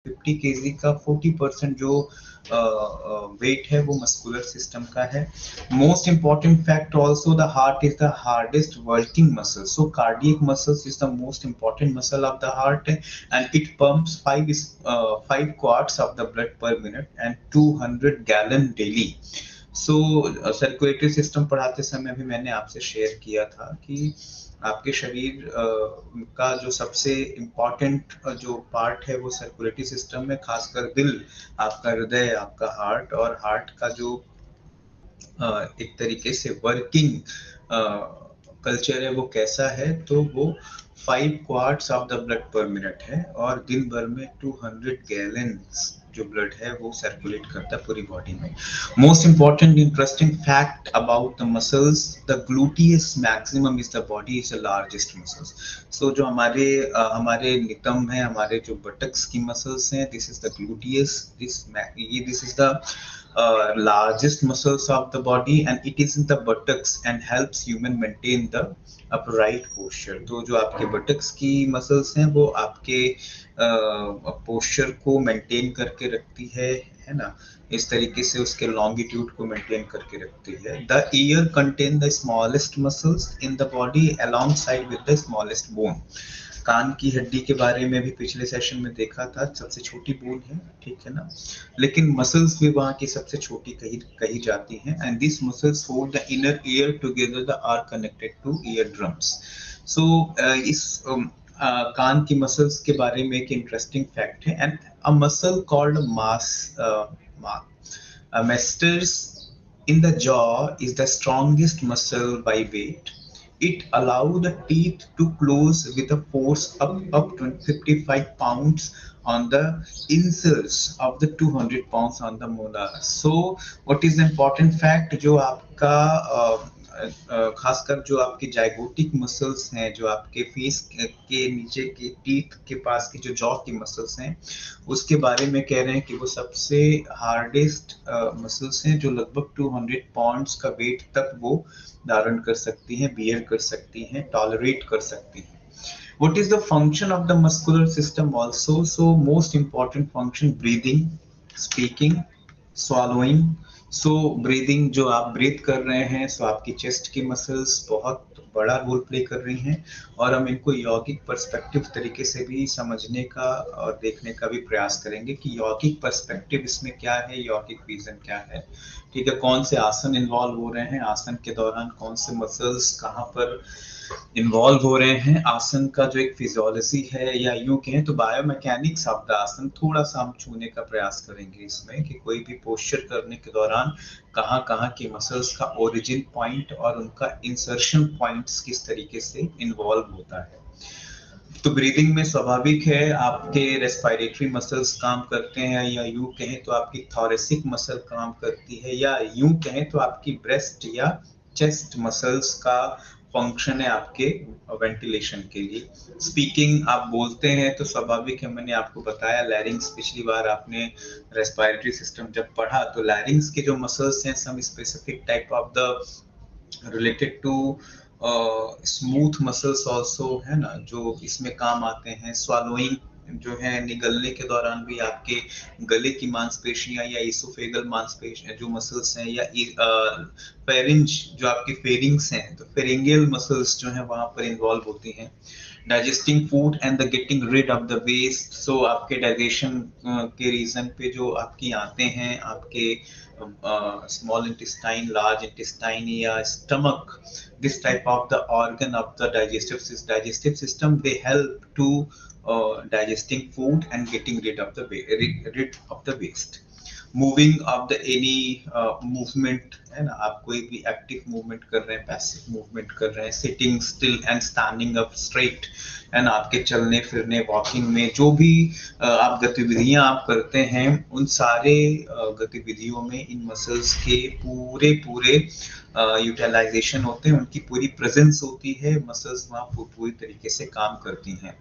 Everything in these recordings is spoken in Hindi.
50 केजी का 40% जो वेट है वो मस्कुलर सिस्टम का है। Most important fact also the heart is the hardest working muscle, so cardiac muscles is the most important muscle of the heart and it pumps 5 quartz of the blood पर minute and 200 gallon daily. So circulatory system पढ़ाते समय भी मैंने आपसे शेयर किया था कि आपके शरीर का जो सबसे इम्पोर्टेंट जो पार्ट है वो सर्कुलेटरी सिस्टम में, खासकर दिल, आपका हृदय, आपका हार्ट, और हार्ट का जो एक तरीके से वर्किंग कल्चर है वो कैसा है, तो वो 5 क्वार्ट्स ऑफ द ब्लड पर मिनट है और दिन भर में 200 गैलन्स जो ब्लड है वो सर्कुलेट करता है पूरी बॉडी में। Most important interesting fact about the muscles, the gluteus maximum is the body is the largest muscles. So जो हमारे नितंब है, हमारे जो बटक्स की मसल्स हैं, this is the gluteus, this is the largest muscles of the body and it is in the buttocks and helps human maintain the upright posture। तो जो आपके buttocks की muscles हैं वो आपके posture को maintain करके रखती है ना, इस तरीके से उसके longitude को maintain करके रखती है। The ear contain the smallest muscles in the body alongside with the smallest bone। कान की हड्डी के बारे में भी पिछले सेशन में देखा था, सबसे छोटी बोन है, ठीक है ना, लेकिन मसल्स भी वहाँ की सबसे छोटी कही जाती हैं। And this muscles hold the inner ear together, the are connected to eardrums. So इस कान की मसल्स के बारे में एक इंटरेस्टिंग फैक्ट है। And a muscle called masseter in the jaw is the strongest muscle by weight. It allows the teeth to close with a force up to 55 pounds on the inserts of the 200 pounds on the molars। So what is the important fact, जो आपका खासकर जो आपकी जाइगोटिक मसल्स हैं, जो आपके फेस के नीचे के टीथ के पास की जो जॉ की मसल्स हैं, उसके बारे में कह रहे हैं कि वो सबसे हार्डेस्ट मसल्स हैं, जो लगभग 200 पाउंड्स का वेट तक वो धारण कर सकती हैं, बियर कर सकती हैं, टॉलरेट कर सकती हैं। What is the function of the muscular system also? So most important function, breathing, speaking, swallowing। So breathing, जो आप ब्रीथ कर रहे हैं, so आपकी चेस्ट की मसल्स बहुत बड़ा रोल प्ले कर रही हैं और हम इनको यौगिक पर्सपेक्टिव तरीके से भी समझने का और देखने का भी प्रयास करेंगे कि यौगिक पर्सपेक्टिव इसमें क्या है, यौगिक रीजन क्या है, ठीक है, कौन से आसन इन्वॉल्व हो रहे हैं, आसन के दौरान कौन से मसल्स कहाँ पर इन्वॉल्व हो रहे हैं, आसन का जो एक फिजियोलॉजी है, या यूं कहें तो बायोमैकेनिक्स ऑफ द आसन, थोड़ा सा हम छूने का प्रयास करेंगे इसमें कि कोई भी पोस्चर करने के दौरान कहाँ कहाँ की मसल्स का ओरिजिन पॉइंट और उनका इंसर्शन पॉइंट्स किस तरीके से इन्वॉल्व होता है। तो ब्रीदिंग में स्वाभाविक है आपके रेस्पिरेटरी मसल्स काम करते हैं, या यूं कहें तो आपकी थोरेसिक मसल काम करती है, या यूं कहें तो आपकी ब्रेस्ट या चेस्ट मसल्स का फंक्शन है आपके वेंटिलेशन के लिए। स्पीकिंग, आप बोलते हैं तो स्वाभाविक है, मैंने आपको बताया लैरिंग्स, पिछली बार आपने रेस्पिरेटरी सिस्टम जब पढ़ा तो लैरिंग्स के जो मसल्स हैं, some specific type of the related to smooth muscles also है ना, जो इसमें काम आते हैं। स्वालोइंग जो है, निगलने के दौरान भी आपके गले की मांसपेशियां या इसोफेगल मांसपेशियां जो मसल्स हैं, या फेरिंज जो आपके फेरिंग्स हैं, तो फेरिंगियल मसल्स जो हैं वहां पर इन्वॉल्व होती हैं। Digesting food and the getting rid of the waste, so आपके डाइजेशन के रीजन पे जो आपकी आते हैं, आपके small intestine, large intestine या stomach, this type of the organ of the digestive system, they help to digesting food and getting rid of the waste। Moving of the any movement है ना, आप कोई भी एक्टिव मूवमेंट कर रहे हैं, पैसिव मूवमेंट कर रहे हैं, sitting still and standing up straight है ना, आपके चलने फिरने वॉकिंग में जो भी आप गतिविधियां आप करते हैं, उन सारे गतिविधियों में इन मसल्स के पूरे पूरे यूटिलाइजेशन होते हैं, उनकी पूरी प्रेजेंस होती है, मसल्स वहाँ पूरी तरीके से काम करती हैं।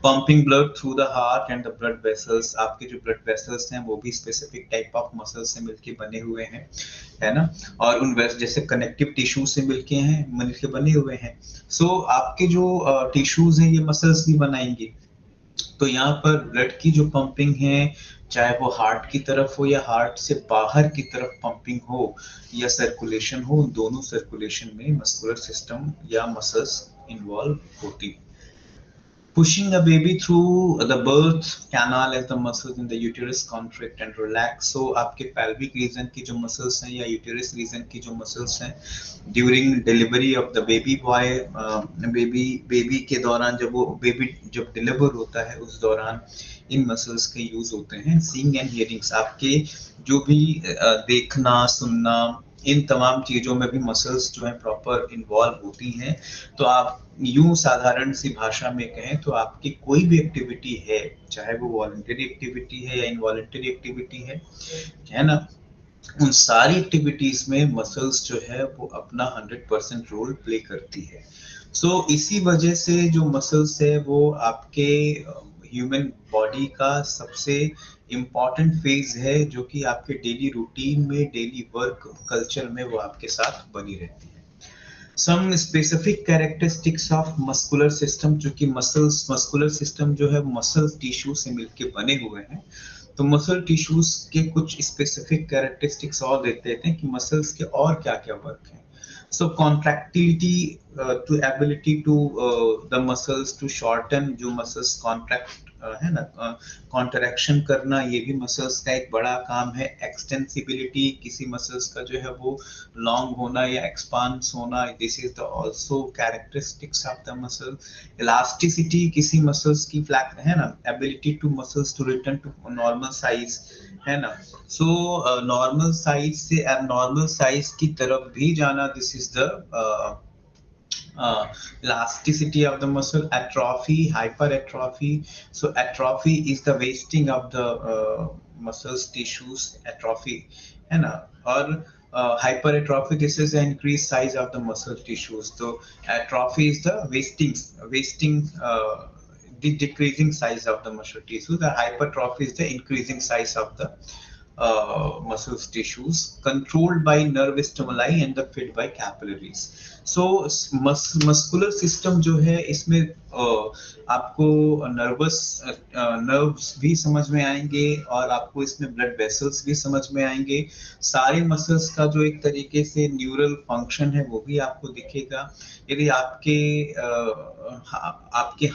Pumping blood through the heart and the blood vessels, आपके जो ब्लड वेसल्स हैं वो भी स्पेसिफिक टाइप ऑफ मसल्स से मिलके बने हुए हैं, है ना, और उन जैसे कनेक्टिव टिश्यू से मिलके बने हुए हैं। सो आपके जो टिश्यूज हैं ये मसल्स भी बनाएंगे, तो यहाँ पर ब्लड की जो पंपिंग है, चाहे वो हार्ट की तरफ हो या हार्ट से बाहर की तरफ पंपिंग हो या सर्कुलेशन हो, उन दोनों सर्कुलेशन में मस्कुलर सिस्टम या मसल्स इन्वॉल्व होती। Pushing a baby through the birth canal as the muscles in the uterus contract and relax. So आपके pelvic region की जो muscles हैं या uterus region की जो muscles हैं during delivery of the baby boy, baby के दौरान जब वो baby जब deliver होता है उस दौरान इन muscles के use होते हैं। Seeing and hearing, आपके जो भी देखना सुनना इन तमाम चीजों में भी मसल्स जो है प्रॉपर इन्वॉल्व होती हैं। तो आप यूं साधारण सी भाषा में कहें तो आपकी कोई भी एक्टिविटी है, चाहे वो वॉलंटरी एक्टिविटी है या इनवॉलंटरी एक्टिविटी है ना, उन सारी एक्टिविटीज में मसल्स जो है वो अपना 100% रोल प्ले करती है। सो इसी वजह से जो मसल्स है वो आपके ह्यूमन बॉडी का सबसे इम्पॉर्टेंट फेज है, जो कि आपके डेली रूटीन में, डेली वर्क कल्चर में वो आपके साथ बनी रहती है। Some specific characteristics of muscular system, जो कि मस्कुलर सिस्टम जो है मसल टिश्यू से मिलके बने हुए हैं। तो मसल टिश्यूज के कुछ स्पेसिफिक कैरेक्टरिस्टिक्स और देते हैं कि मसल्स के और क्या क्या वर्क हैं। So contractility to ability to the muscles to shorten, जो मसल्स कॉन्ट्रैक्ट है ना, कॉन्ट्रैक्शन करना, ये भी मसल्स का एक बड़ा काम है। एक्सटेंसिबिलिटी, किसी मसल्स का जो है वो लॉन्ग होना या एक्सपांस होना, this is the also characteristics of the muscle. Elasticity, किसी मसल्स की फ्लैक है ना, ability to muscles to return to normal size, है ना। सो नॉर्मल साइज से एबनॉर्मल साइज की तरफ भी जाना, this is the elasticity of the muscle. Atrophy, hyperatrophy. So atrophy is the wasting of the muscles tissues, atrophy है ना। और hyperatrophy, this is the increased size of the muscle tissues. So atrophy is the wasting the decreasing size of the muscle tissue. The hypertrophy is the increasing size of the muscle tissues, controlled by nerve stimuli and the fed by capillaries. So muscular system जो है इसमें आपको नर्व्स भी समझ में आएंगे और आपको इसमें ब्लड वेसल्स भी समझ में आएंगे। सारे मसल्स का जो एक तरीके से न्यूरल फंक्शन है वो भी आपको दिखेगा। यदि आपके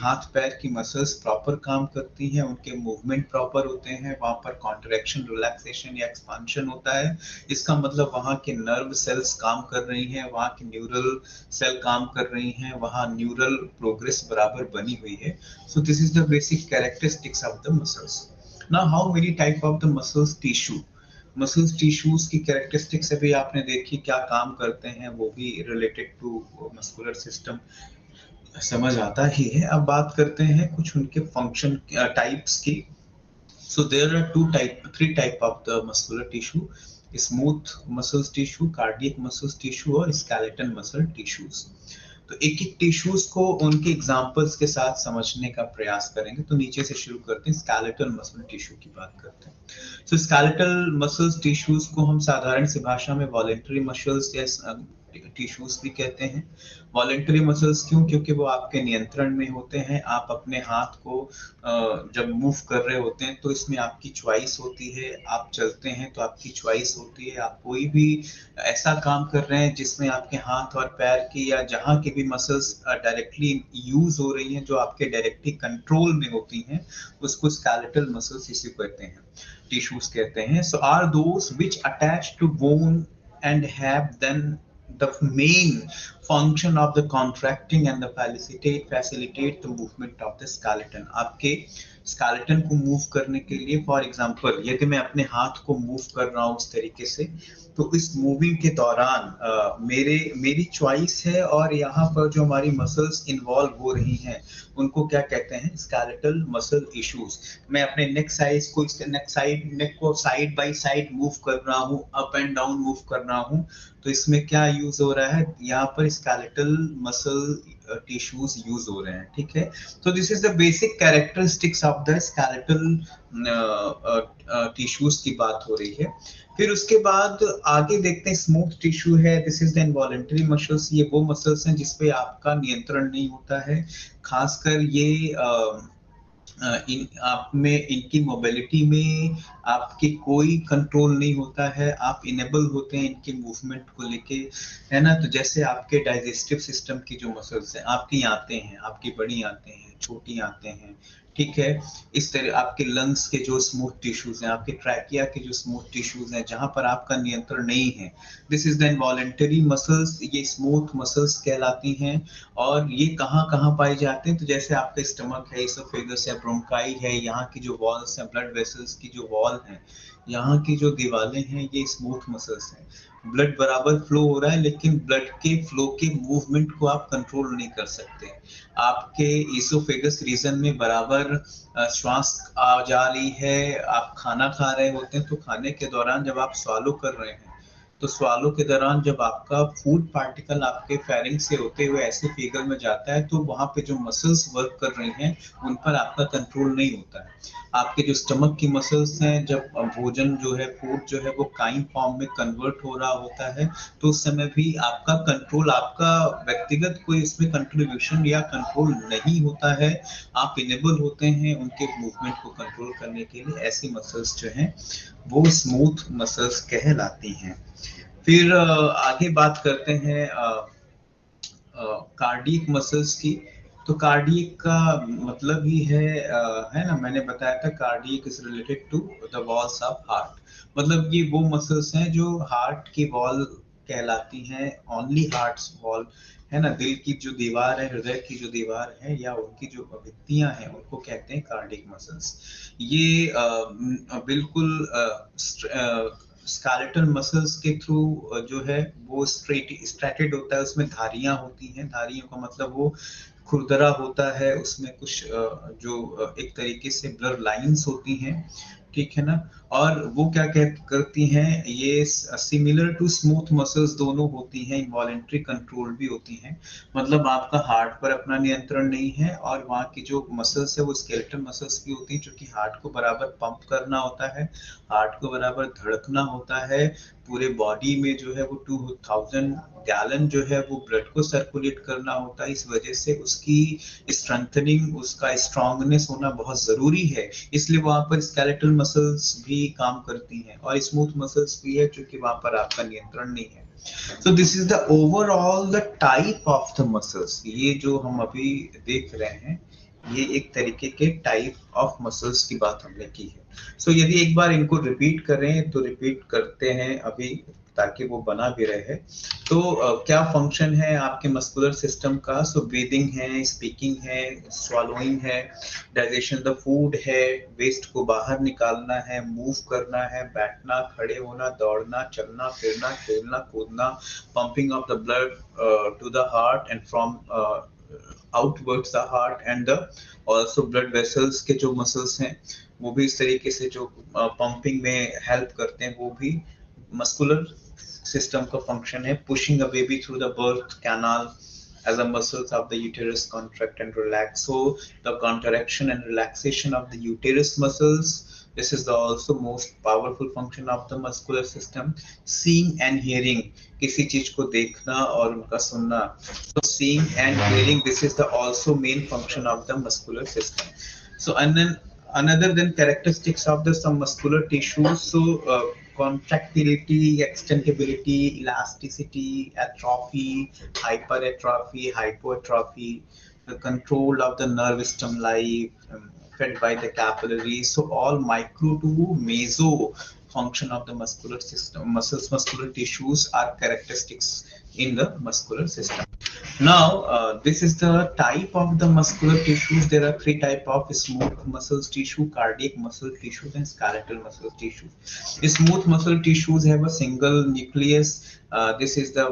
हाथ पैर की मसल्स प्रॉपर काम करती हैं, उनके मूवमेंट प्रॉपर होते हैं, वहां पर कॉन्ट्रैक्शन, रिलैक्सेशन या एक्सपांशन होता है, इसका मतलब वहां के नर्व सेल्स काम कर रही हैं, वहां की न्यूरल सेल काम कर रही हैं, वहां न्यूरल प्रोग्रेस बराबर बनी हुई है। So this is the basic characteristics of the muscles. Now how many type of the muscles tissue, muscles tissues की कैरेक्टरिस्टिक्स अभी आपने देखी, क्या काम करते हैं, वो भी रिलेटेड टू मस्कुलर सिस्टम समझ आता ही है। अब बात करते हैं कुछ उनके फंक्शन टाइप्स की। So there are three type of the muscular tissue: smooth muscle tissue, cardiac muscle tissue और skeletal muscle tissues। तो एक एक टिश्यूज को उनके एग्जांपल्स के साथ समझने का प्रयास करेंगे। तो नीचे से शुरू करते हैं, स्केलेटल मसल टिश्यू की बात करते हैं। तो स्केलेटल मसल टिश्यूज को हम साधारण सी भाषा में वॉलेंटरी मसल्स या टिश्यूज भी कहते हैं। वॉलेंटरी मसल्स क्यों? क्योंकि वो आपके नियंत्रण में होते हैं। आप अपने हाथ को जब मूव कर रहे होते हैं तो इसमें आपकी चॉइस होती है। आप चलते हैं तो आपकी चॉइस होती है। आप कोई भी ऐसा काम कर रहे हैं जिसमें आपके हाथ और पैर की या जहां की भी मसल्स डायरेक्टली यूज हो रही हैं, जो आपके डायरेक्टली कंट्रोल में होती हैं, उसको स्केलेटल मसल्स टिश्यू कहते हैं, टिश्यूज कहते हैं। So are those which attach to bone and have then the main function of the contracting and the facilitate the movement of the skeleton। आपके skeleton को मूव करने के लिए, फॉर एग्जांपल यदि मैं अपने हाथ को मूव कर रहा हूँ उस तरीके से, तो इस मूविंग के दौरान मेरी चॉइस है और यहाँ पर जो हमारी मसल्स इन्वॉल्व हो रही हैं उनको क्या कहते हैं? Skeletal muscle tissues. मैं अपने नेक को साइड बाय साइड मूव कर रहा हूँ, अप एंड डाउन मूव कर रहा हूँ, तो इसमें क्या यूज हो रहा है? यहाँ पर स्केलेटल मसल टिश्यूज यूज हो रहे हैं। ठीक है, तो this is the basic characteristics of the skeletal tissues की बात हो रही है। फिर उसके बाद आगे देखते हैं, स्मूथ टिश्यू है, this is the involuntary muscles. ये वो मसल्स हैं जिसपे आपका नियंत्रण नहीं होता है। खासकर ये इन आप में इनकी मोबिलिटी में आपके कोई कंट्रोल नहीं होता है, आप इनेबल होते हैं इनके मूवमेंट को लेके, है ना। तो जैसे आपके डाइजेस्टिव सिस्टम की जो मसल्स हैं, आपकी आंतें हैं, आपकी बड़ी आंतें हैं, छोटी आंतें हैं, ठीक है। इस तरह आपके लंग्स के जो स्मूथ टिश्यूज हैं, आपके ट्रैकिया के जो स्मूथ टिश्यूज हैं, जहां पर आपका नियंत्रण नहीं है, this is the involuntary muscles, ये स्मूथ मसल्स कहलाती हैं। और ये कहाँ कहाँ पाए जाते हैं, तो जैसे आपका स्टमक है, इसोफेगस है, ब्रोंकाई है, यहाँ की जो वॉल्स हैं, ब्लड वेसल्स की जो वॉल है, यहाँ की जो दीवारें हैं, ये स्मूथ मसल्स हैं। ब्लड बराबर फ्लो हो रहा है, लेकिन ब्लड के फ्लो के मूवमेंट को आप कंट्रोल नहीं कर सकते। आपके इसोफेगस रीजन में बराबर श्वास आ जा रही है, आप खाना खा रहे होते हैं, तो खाने के दौरान जब आप स्वालो कर रहे हैं, तो स्वालो के दौरान जब आपका फूड पार्टिकल आपके फेरिंग्स से होते हुए ऐसे फिगर में जाता है, तो वहां पे जो मसल्स वर्क कर रही हैं, उन पर आपका कंट्रोल नहीं होता है। आपके जो स्टमक की मसल्स हैं, जब भोजन जो है, फूड जो है, वो काइम फॉर्म में कन्वर्ट हो रहा होता है, तो उस समय भी आपका कंट्रोल, आपका व्यक्तिगत कोई इसमें कंट्रीब्यूशन या कंट्रोल नहीं होता है। आप इनेबल होते हैं उनके मूवमेंट को कंट्रोल करने के लिए। ऐसी मसल्स जो हैं वो स्मूथ मसल्स कहलाती हैं। फिर आगे बात करते हैं कार्डियक मसल्स की। तो कार्डियक का मतलब ही है ना, मैंने बताया था cardiac is related to the walls of heart. मतलब ये वो मसल्स हैं जो हार्ट की वॉल कहलाती हैं, ओनली हार्ट्स वॉल, है ना। दिल की जो दीवार है, हृदय की जो दीवार है, या उनकी जो भित्तियां हैं, उनको कहते हैं कार्डियक मसल्स। ये बिल्कुल स्केलेटल मसल्स के थ्रू जो है वो स्ट्रेटेड होता है, उसमें धारियां होती हैं। धारियों का मतलब वो खुरदरा होता है, उसमें कुछ जो एक तरीके से ब्लर लाइंस होती हैं, ठीक है ना। और वो क्या करती हैं, ये सिमिलर टू स्मूथ मसल्स दोनों होती हैं, इनवॉलेंट्री कंट्रोल भी होती हैं। मतलब आपका हार्ट पर अपना नियंत्रण नहीं है, और वहाँ की जो मसल्स है वो स्केलेटल मसल्स भी होती हैं, जो कि हार्ट को बराबर पंप करना होता है, हार्ट को बराबर धड़कना होता है। पूरे बॉडी में जो है वो 2000 गैलन जो है वो ब्लड को सर्कुलेट करना होता है। इस वजह से उसकी स्ट्रेंथनिंग, उसका स्ट्रांगनेस होना बहुत जरूरी है। इसलिए वहां पर स्केलेटल मसल्स भी काम करती हैं, और स्मूथ मसल्स भी है, क्योंकि वहां पर आपका नियंत्रण नहीं है। So this is the overall the type of the muscles। ये जो हम अभी देख रहे हैं, ये एक तरीके के टाइप ऑफ मसल्स की बात हमने की है। सो यदि एक बार इनको रिपीट करें, तो रिपीट करते हैं अभी, ताकि वो बना भी रहे। तो क्या फंक्शन है आपके मस्कुलर सिस्टम का? सो ब्रीदिंग है, स्पीकिंग है, swallowing है, डाइजेशन द फूड है, वेस्ट को बाहर निकालना है, मूव करना है, बैठना, खड़े होना, दौड़ना, चलना फिरना, खेलना कूदना, pumping of the blood to the heart and from outwards the heart, and the also blood vessels के जो मसल्स हैं, वो भी इस तरीके से जो पंपिंग में हेल्प करते हैं, वो भी मस्कुलर सिस्टम का फंक्शन है। Pushing a baby through the birth canal as the muscles of the uterus contract and relax. So the contraction and relaxation of the uterus muscles, this is the also most powerful function of the muscular system. Seeing and hearing, किसी चीज को देखना और उनका सुनना, so seeing and hearing, this is the also main function of the muscular system. So and then another than characteristics of the some muscular tissues, so contractility, extensibility, elasticity, atrophy, hypertrophy, hypoatrophy, the control of the nerve stimuli fed by the capillaries. So all micro to meso function of the muscular system, muscular tissues are characteristics in the muscular system. Now, this is the type of the muscular tissues. There are three type of smooth muscle tissue, cardiac muscle tissues, and skeletal muscle tissues. Smooth muscle tissues have a single nucleus. This is the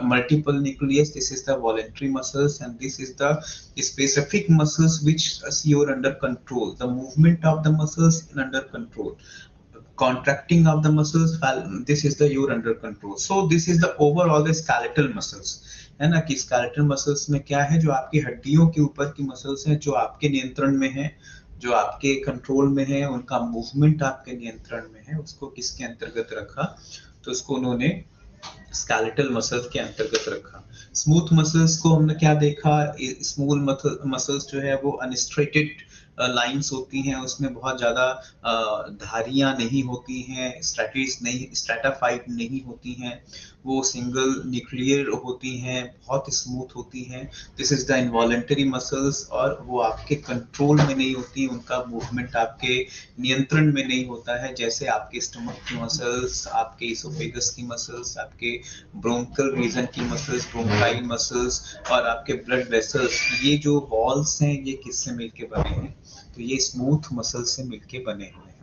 multiple nucleus. This is the voluntary muscles, and this is the specific muscles which are under control. The movement of the muscles is under control. Contracting of the muscles, this is the you're under control. So this is the overall the skeletal muscles, है ना। कि skeletal muscles में क्या है, जो आपकी हड्डियों के ऊपर की muscles हैं, जो आपके नियंत्रण में है, जो आपके कंट्रोल में है, उनका मूवमेंट आपके नियंत्रण में है, उसको किसके अंतर्गत रखा, तो उसको उन्होंने स्केलेटल मसल्स के अंतर्गत रखा। स्मूथ मसल्स को हमने क्या देखा, स्मूथ मसल्स जो है वो अनस्ट्रेटेड लाइंस होती हैं, उसमें बहुत ज्यादा धारियां नहीं होती हैं, स्ट्रैटिस नहीं, स्ट्रैटाफाइड नहीं होती हैं, वो सिंगल न्यूक्लियर होती हैं, बहुत स्मूथ होती हैं। This is the involuntary muscles, और वो आपके कंट्रोल में नहीं होती, उनका मूवमेंट आपके नियंत्रण में नहीं होता है, जैसे आपके स्टमक की मसल्स, आपके इसोफेगस की मसल्स, आपके ब्रोंकल रीजन की मसल्स, ब्रोंकाइल मसल्स, और आपके ब्लड वेसल्स। ये जो वॉल्स हैं ये किससे मिलके बने हैं? तो ये स्मूथ मसल से मिलके बने हुए हैं।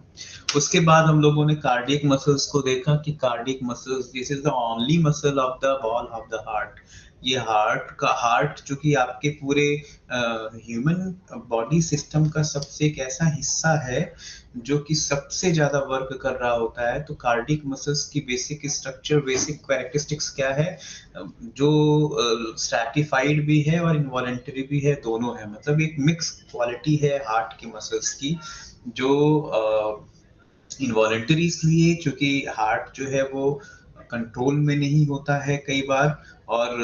उसके बाद हम लोगों ने कार्डियक मसल्स को देखा कि cardiac muscles, this is the only muscle of the wall of the heart. ये हार्ट चूंकि आपके पूरे ह्यूमन बॉडी सिस्टम का सबसे एक ऐसा हिस्सा है जो कि सबसे ज्यादा वर्क कर रहा होता है, तो कार्डियक मसल्स की बेसिक स्ट्रक्चर, बेसिक कैरेक्टरिस्टिक्स क्या है? जो स्ट्रैटिफाइड भी है और इनवॉलेंटरी भी है, दोनों है, मतलब एक मिक्स क्वालिटी है हार्ट की मसल्स की। जो इनवॉलेंटरी इसलिए क्योंकि हार्ट जो है वो कंट्रोल में नहीं होता है कई बार, और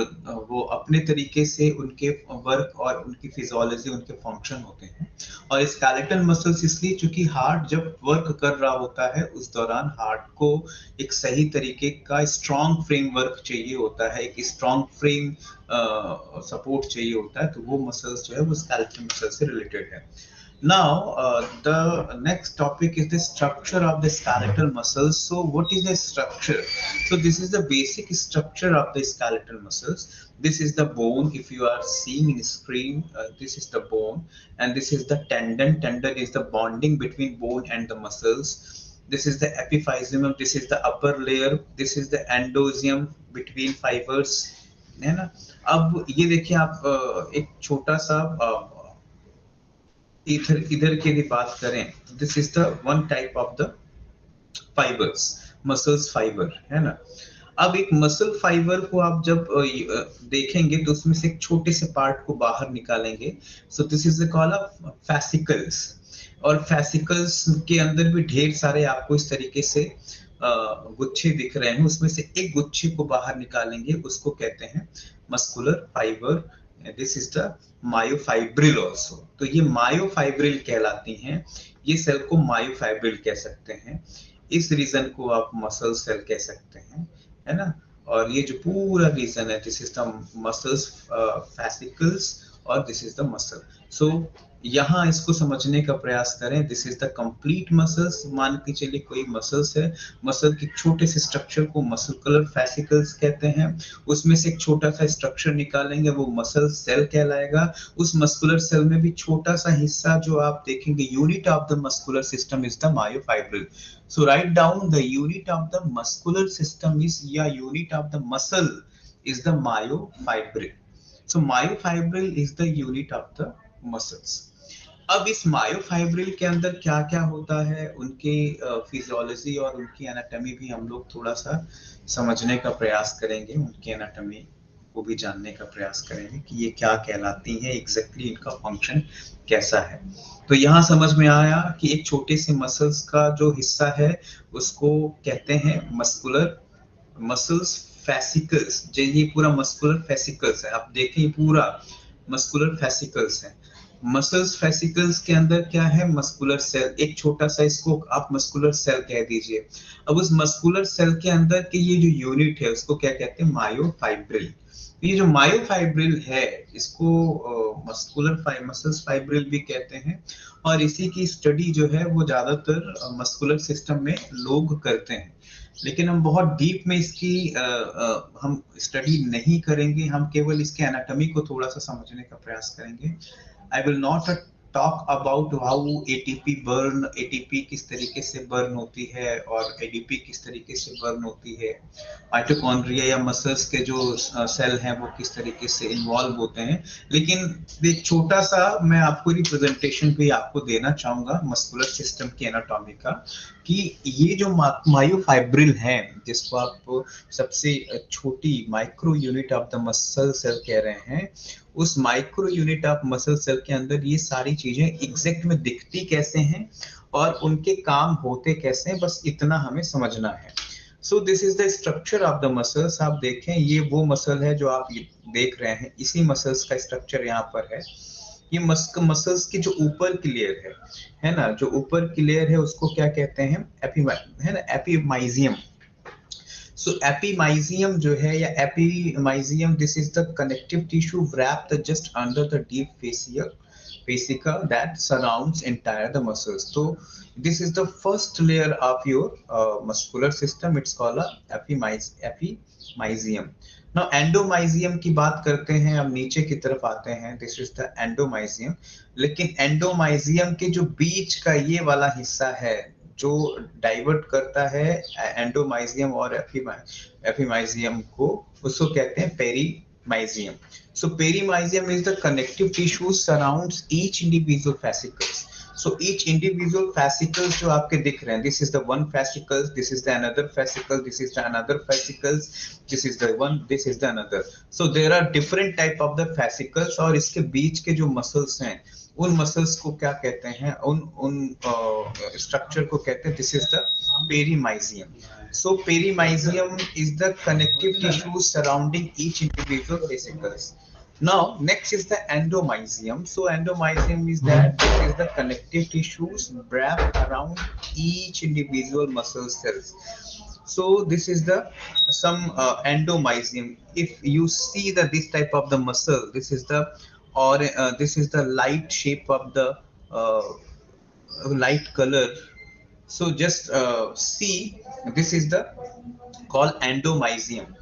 वो अपने तरीके से उनके वर्क और उनकी फिजियोलॉजी, उनके फंक्शन होते हैं। और स्केलेटल मसल्स इसलिए क्योंकि हार्ट जब वर्क कर रहा होता है उस दौरान हार्ट को एक सही तरीके का स्ट्रॉन्ग फ्रेमवर्क चाहिए होता है, एक स्ट्रॉन्ग फ्रेम सपोर्ट चाहिए होता है, तो वो मसल्स जो है वो स्केलेटल मसल से रिलेटेड है। Now, the next topic is the structure of the skeletal muscles. So, what is the structure? So, this is the basic structure of the skeletal muscles. This is the bone. If you are seeing in screen, this is the bone, and this is the tendon. Tendon is the bonding between bone and the muscles. This is the epiphyseum. This is the upper layer. This is the endozyme between fibers. है ना? अब ये देखिए आप एक छोटा सा इधर इधर की यदि बात करें, this is the one type of the fibres, muscles fibre, है ना? अब एक मसल फाइबर को आप जब देखेंगे तो उसमें से एक छोटे से पार्ट को बाहर निकालेंगे, सो this is the call of fascicles. और फैसिकल्स के अंदर भी ढेर सारे आपको इस तरीके से गुच्छे दिख रहे हैं, उसमें से एक गुच्छे को बाहर निकालेंगे, उसको कहते हैं muscular fibre. This is the myofibril also. तो ये मायोफाइब्रिल कहलाती हैं, ये सेल को मायोफाइब्रिल कह सकते हैं, इस रीजन को आप मसल सेल कह सकते हैं, है ना? और ये जो पूरा रीजन है, this is the muscles fascicles, और दिस इज द मसल। सो यहाँ इसको समझने का प्रयास करें, this is the complete muscles. मान के चलिए कोई मसल्स है, मसल के छोटे से स्ट्रक्चर को मस्कुलर फैसिकल्स कहते हैं, उसमें से एक छोटा सा स्ट्रक्चर निकालेंगे, वो मसल सेल कहलाएगा। उस मस्कुलर सेल में भी छोटा सा हिस्सा जो आप देखेंगे, unit of the muscular system is the myofibril. So write down the unit of the muscular system is, या unit of the muscle is the myofibril. So myofibril is the unit of the muscles. अब इस मायोफाइब्रिल के अंदर क्या क्या होता है, उनके फिजियोलॉजी और उनकी एनाटॉमी भी हम लोग थोड़ा सा समझने का प्रयास करेंगे, उनकी एनाटॉमी को भी जानने का प्रयास करेंगे कि ये क्या कहलाती हैं, एग्जैक्टली इनका फंक्शन कैसा है। तो यहाँ समझ में आया कि एक छोटे से मसल्स का जो हिस्सा है उसको कहते हैं मस्कुलर मसल्स फैसिकल्स। ये पूरा मस्कुलर फैसिकल्स है, आप देखें ये पूरा मस्कुलर फैसिकल्स है। मसल्स फैसिकल्स के अंदर क्या है? मस्कुलर सेल, एक छोटा सा, इसको आप मस्कुलर सेल कह दीजिए। अब उस मस्कुलर सेल के अंदर के ये जो यूनिट है उसको क्या कहते हैं? मायोफाइब्रिल। ये जो मायोफाइब्रिल है इसको मसल्स फाइब्रिल भी कहते हैं, और इसी की स्टडी जो है वो ज्यादातर मस्कुलर सिस्टम में लोग करते हैं, लेकिन हम बहुत डीप में इसकी हम स्टडी नहीं करेंगे, हम केवल इसके एनाटॉमी को थोड़ा सा समझने का प्रयास करेंगे। I will not talk about how ATP burn, ATP किस तरीके से बर्न होती है और ADP किस तरीके से बर्न होती है, माइटोकॉन्ड्रिया या मसल्स के जो सेल हैं वो किस तरीके से इन्वॉल्व होते हैं। लेकिन एक छोटा सा मैं आपको रिप्रेजेंटेशन भी आपको देना चाहूंगा मस्कुलर सिस्टम की एनाटॉमी का, कि ये जो मायोफाइब्रिल है, जिसको आप सबसे छोटी micro unit of the muscle cell कह रहे हैं, उस micro unit of muscle cell के अंदर ये सारी चीजें एग्जैक्ट में दिखती कैसे हैं और उनके काम होते कैसे हैं, बस इतना हमें समझना है। So this is the structure of the muscles. आप देखें ये वो मसल है जो आप देख रहे हैं, इसी मसल्स का स्ट्रक्चर यहाँ पर है। ये मसल्स की जो ऊपर की लेयर है ना, जो ऊपर की लेयर है उसको क्या कहते हैं, है ना, एपिमाइजियम। सो एपिमाइजियम जो है या epimysium, this is the connective tissue wrapped just under the deep fascia that surrounds entire the muscles. So this is the first layer of your muscular system. It's called a epimysium. Now एंडोमाइजियम की बात करते हैं, अब नीचे की तरफ आते हैं, दिस इज द एंडोमाइजियम। लेकिन एंडोमाइजियम के जो बीच का ये वाला हिस्सा है जो डाइवर्ट करता है एंडोमाइजियम और एपिमाइजियम को, उसको कहते हैं perimysium. So perimysium is the connective tissue surrounds each individual fascicles. So each individual fascicles जो आपके दिख रहे हैं, this is the one fascicles, this is the another fascicle, this is the another fascicles, this is the one, this is the another. So there are different type of the fascicles, और इसके बीच के जो muscles हैं उन मसल्स को क्या कहते हैं, उन स्ट्रक्चर को कहते हैं, this is the perimysium. So perimysium is the connective tissue surrounding each individual vesicles. Now next is the endomysium. So endomysium is that this is the connective tissues wrapped around each individual muscle cells. So this is the some endomysium. If you see that this type of the muscle, this is the, or this is the light shape of the uh, light color. So just see, this is the called endomysium.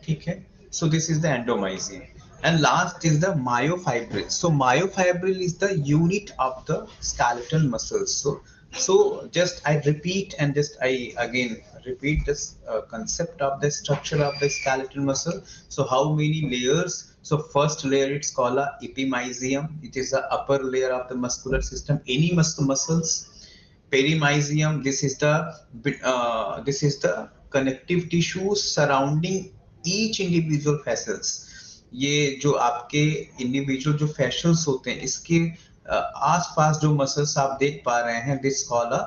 ठीक है, so this is the endomysium. And last is the myofibril. So myofibril is the unit of the skeletal muscles. So just I repeat and just I again repeat this concept of the structure of the skeletal muscle. So how many layers? So first layer it's called a epimysium. It is the upper layer of the muscular system, any muscles. Perimysium, this is the connective tissues surrounding each individual fascicle. ये जो आपके इंडिविजुअल जो फैशल्स होते हैं इसके आसपास जो मसल्स आप देख पा रहे हैं, दिस कॉल अ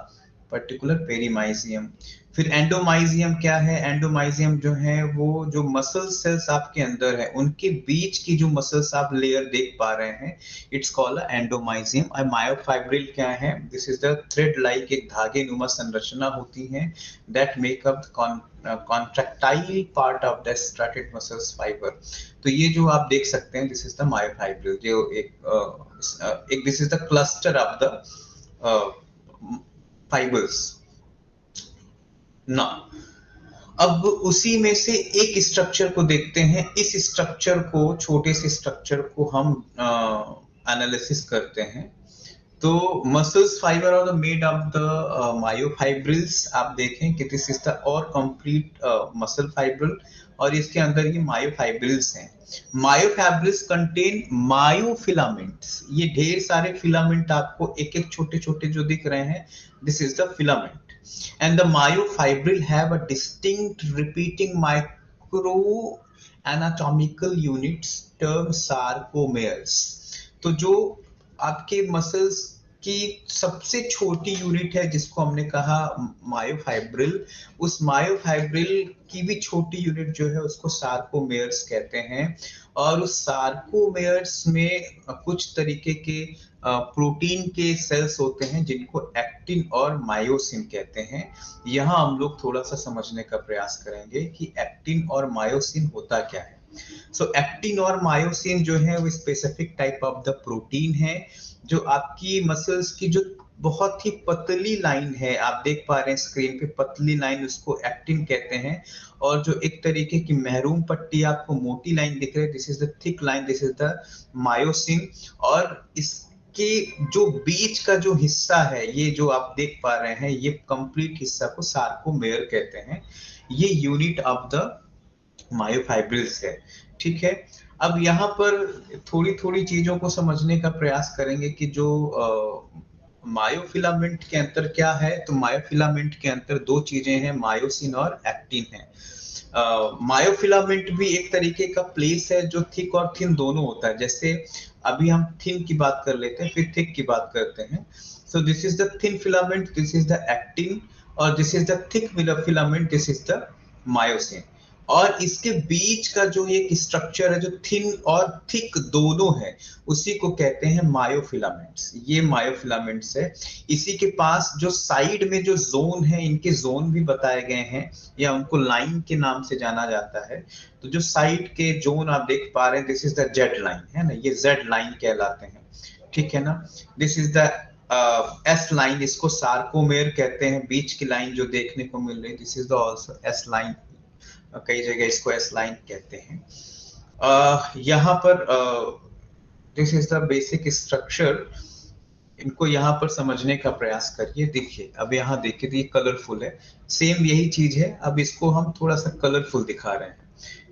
पर्टिकुलर पेरीमाइजियम। फिर एंडोमाइजियम क्या है, एंडोमाइजियम जो है वो जो मसल सेल्स आपके अंदर है उनके बीच की जो मसल्स आप लेयर देख पा रहे हैं, इट्स कॉल्ड एंडोमाइजियम। और मायोफाइब्रिल क्या है, this is the thread like एक धागे नुमा संरचना होती है that make up contractile part of the striated muscles fibre. तो ये जो आप देख सकते हैं, दिस इज द मायोफाइब्रिल, जो एक this is the cluster of the fibres ना। अब उसी में से एक स्ट्रक्चर को देखते हैं, इस स्ट्रक्चर को, छोटे से स्ट्रक्चर को हम एनालिसिस करते हैं। तो muscles fibre are made of the myofibrils. आप देखें कि दिस इज द और कंप्लीट मसल फाइब्रिल, और इसके अंदर ये मायोफाइब्रिल्स हैं। Myofibrils contain myofilaments. ये ढेर सारे फिलामेंट आपको एक एक छोटे छोटे जो दिख रहे हैं, this is the filament. And the myofibril have a distinct repeating micro anatomical units termed sarcomeres. तो जो आपके मसल्स की सबसे छोटी यूनिट है जिसको हमने कहा मायोफाइब्रिल, उस मायोफाइब्रिल की भी छोटी यूनिट जो है उसको सार्कोमेयर्स कहते हैं। और उस सार्कोमेयर्स में कुछ तरीके के प्रोटीन के सेल्स होते हैं जिनको एक्टिन और मायोसिन कहते हैं। यहाँ हम लोग थोड़ा सा समझने का प्रयास करेंगे कि एक्टिन और मायोसिन होता क्या है। सो एक्टिन और मायोसिन जो है वो specific type of the protein है जो आपकी मसल्स की जो बहुत ही पतली लाइन है, आप देख पा रहे हैं स्क्रीन पे पतली लाइन, उसको एक्टिन कहते हैं। और जो एक तरीके की महरूम पट्टी आपको मोटी लाइन दिख रही है, this is the thick line, this is the myosin. और इसके जो बीच का जो हिस्सा है, ये जो आप देख पा रहे हैं, ये कंप्लीट हिस्सा को सार्कोमेयर कहते हैं। ये यूनिट ऑफ द मायोफाइब्रिल्स है, ठीक है। अब यहाँ पर थोड़ी थोड़ी चीजों को समझने का प्रयास करेंगे कि जो मायोफिलामेंट के अंदर क्या है। तो मायोफिलामेंट के अंदर दो चीजें हैं, मायोसिन और एक्टिन है। मायोफिलामेंट भी एक तरीके का प्लेस है जो थिक और थिन दोनों होता है। जैसे अभी हम थिन की बात कर लेते हैं, फिर थिक की बात करते हैं। So this is the thin filament, this is the actin, और this is the thick filament, this is the myosin. और इसके बीच का जो एक स्ट्रक्चर है जो थिन और थिक दोनों है, उसी को कहते हैं मायोफिलामेंट्स। ये मायोफिलामेंट्स है। इसी के पास जो साइड में जो जोन है, इनके जोन भी बताए गए हैं, या उनको लाइन के नाम से जाना जाता है। तो जो साइड के जोन आप देख पा रहे हैं, this is the Z line, है ना, ये जेड लाइन कहलाते हैं, ठीक है ना। This is the S line, इसको सार्कोमेर कहते हैं। बीच की लाइन जो देखने को मिल रही है, this is the also S line, कई जगह इसको एस लाइन कहते हैं। यहाँ पर this is the basic structure. इनको यहाँ पर समझने का प्रयास करिए। देखिए, अब यहाँ देखिए तो ये कलरफुल है, सेम यही चीज है, अब इसको हम थोड़ा सा कलरफुल दिखा रहे हैं,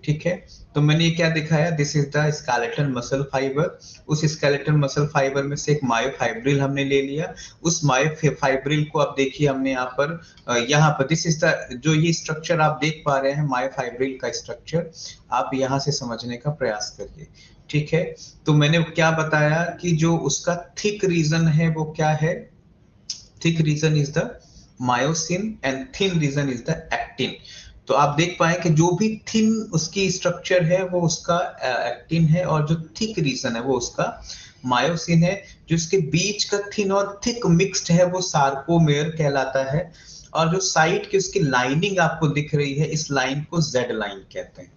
ठीक है। तो मैंने ये क्या दिखाया, this is the skeletal muscle fibre. उस स्केलेटल मसल फाइबर में से एक मायोफाइब्रिल हमने ले लिया। उस मायोफाइब्रिल को अब देखिए हमने यहाँ पर दिस इज द, जो ये स्ट्रक्चर आप देख पा रहे हैं मायोफाइब्रिल का स्ट्रक्चर, आप यहाँ से समझने का प्रयास करिए, ठीक है। तो मैंने क्या बताया कि जो उसका थिक रीजन है वो क्या है, thick region is the myosin and thin region is the actin. तो आप देख पाए कि जो भी थिन उसकी स्ट्रक्चर है वो उसका एक्टिन है, और जो थिक रीजन है वो उसका मायोसिन है। जो इसके बीच का थिन और थिक मिक्स्ड है वो सार्कोमेयर कहलाता है। और जो साइड की उसकी लाइनिंग आपको दिख रही है, इस लाइन को जेड लाइन कहते हैं।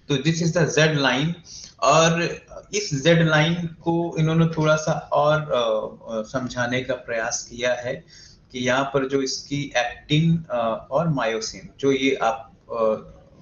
तो this is the Z line. और इस जेड लाइन को इन्होंने थोड़ा सा और समझाने का प्रयास किया है कि यहाँ पर जो इसकी एक्टिन और मायोसिन, जो ये आप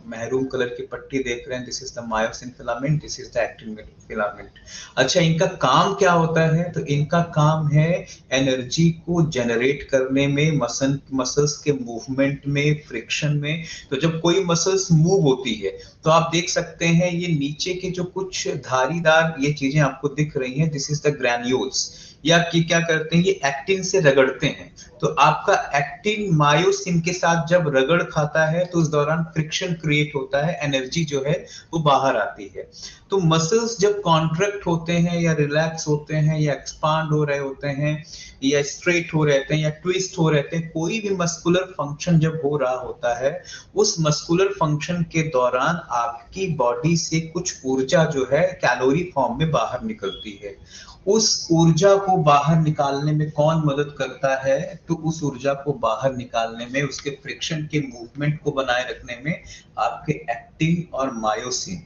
महरून कलर की पट्टी देख रहे हैं, this is the myosin filament, this is the actin filament. अच्छा, इनका काम क्या होता है, तो इनका काम है एनर्जी को जनरेट करने में, मसल्स के मूवमेंट में, फ्रिक्शन में। तो जब कोई मसल्स मूव होती है तो आप देख सकते हैं ये नीचे के जो कुछ धारीदार ये चीजें आपको दिख रही हैं, दिस इज द ग्रैन्यूल्स, या कि क्या करते हैं, ये एक्टिन से रगड़ते हैं। तो आपका एक्टिन मायोसिन के साथ जब रगड़ खाता है तो उस दौरान फ्रिक्शन क्रिएट होता है, एनर्जी जो है वो बाहर आती है। तो मसल्स जब कॉन्ट्रैक्ट होते हैं या रिलैक्स होते हैं या एक्सपांड हो रहे होते हैं या स्ट्रेट हो रहते हैं या ट्विस्ट हो रहते हैं, कोई भी मस्कुलर फंक्शन जब हो रहा होता है, उस मस्कुलर फंक्शन के दौरान आपकी बॉडी से कुछ ऊर्जा जो है कैलोरी फॉर्म में बाहर निकलती है। उस ऊर्जा को बाहर निकालने में कौन मदद करता है, तो उस ऊर्जा को बाहर निकालने में, उसके फ्रिक्शन के मूवमेंट को बनाए रखने में आपके एक्टिन और मायोसिन,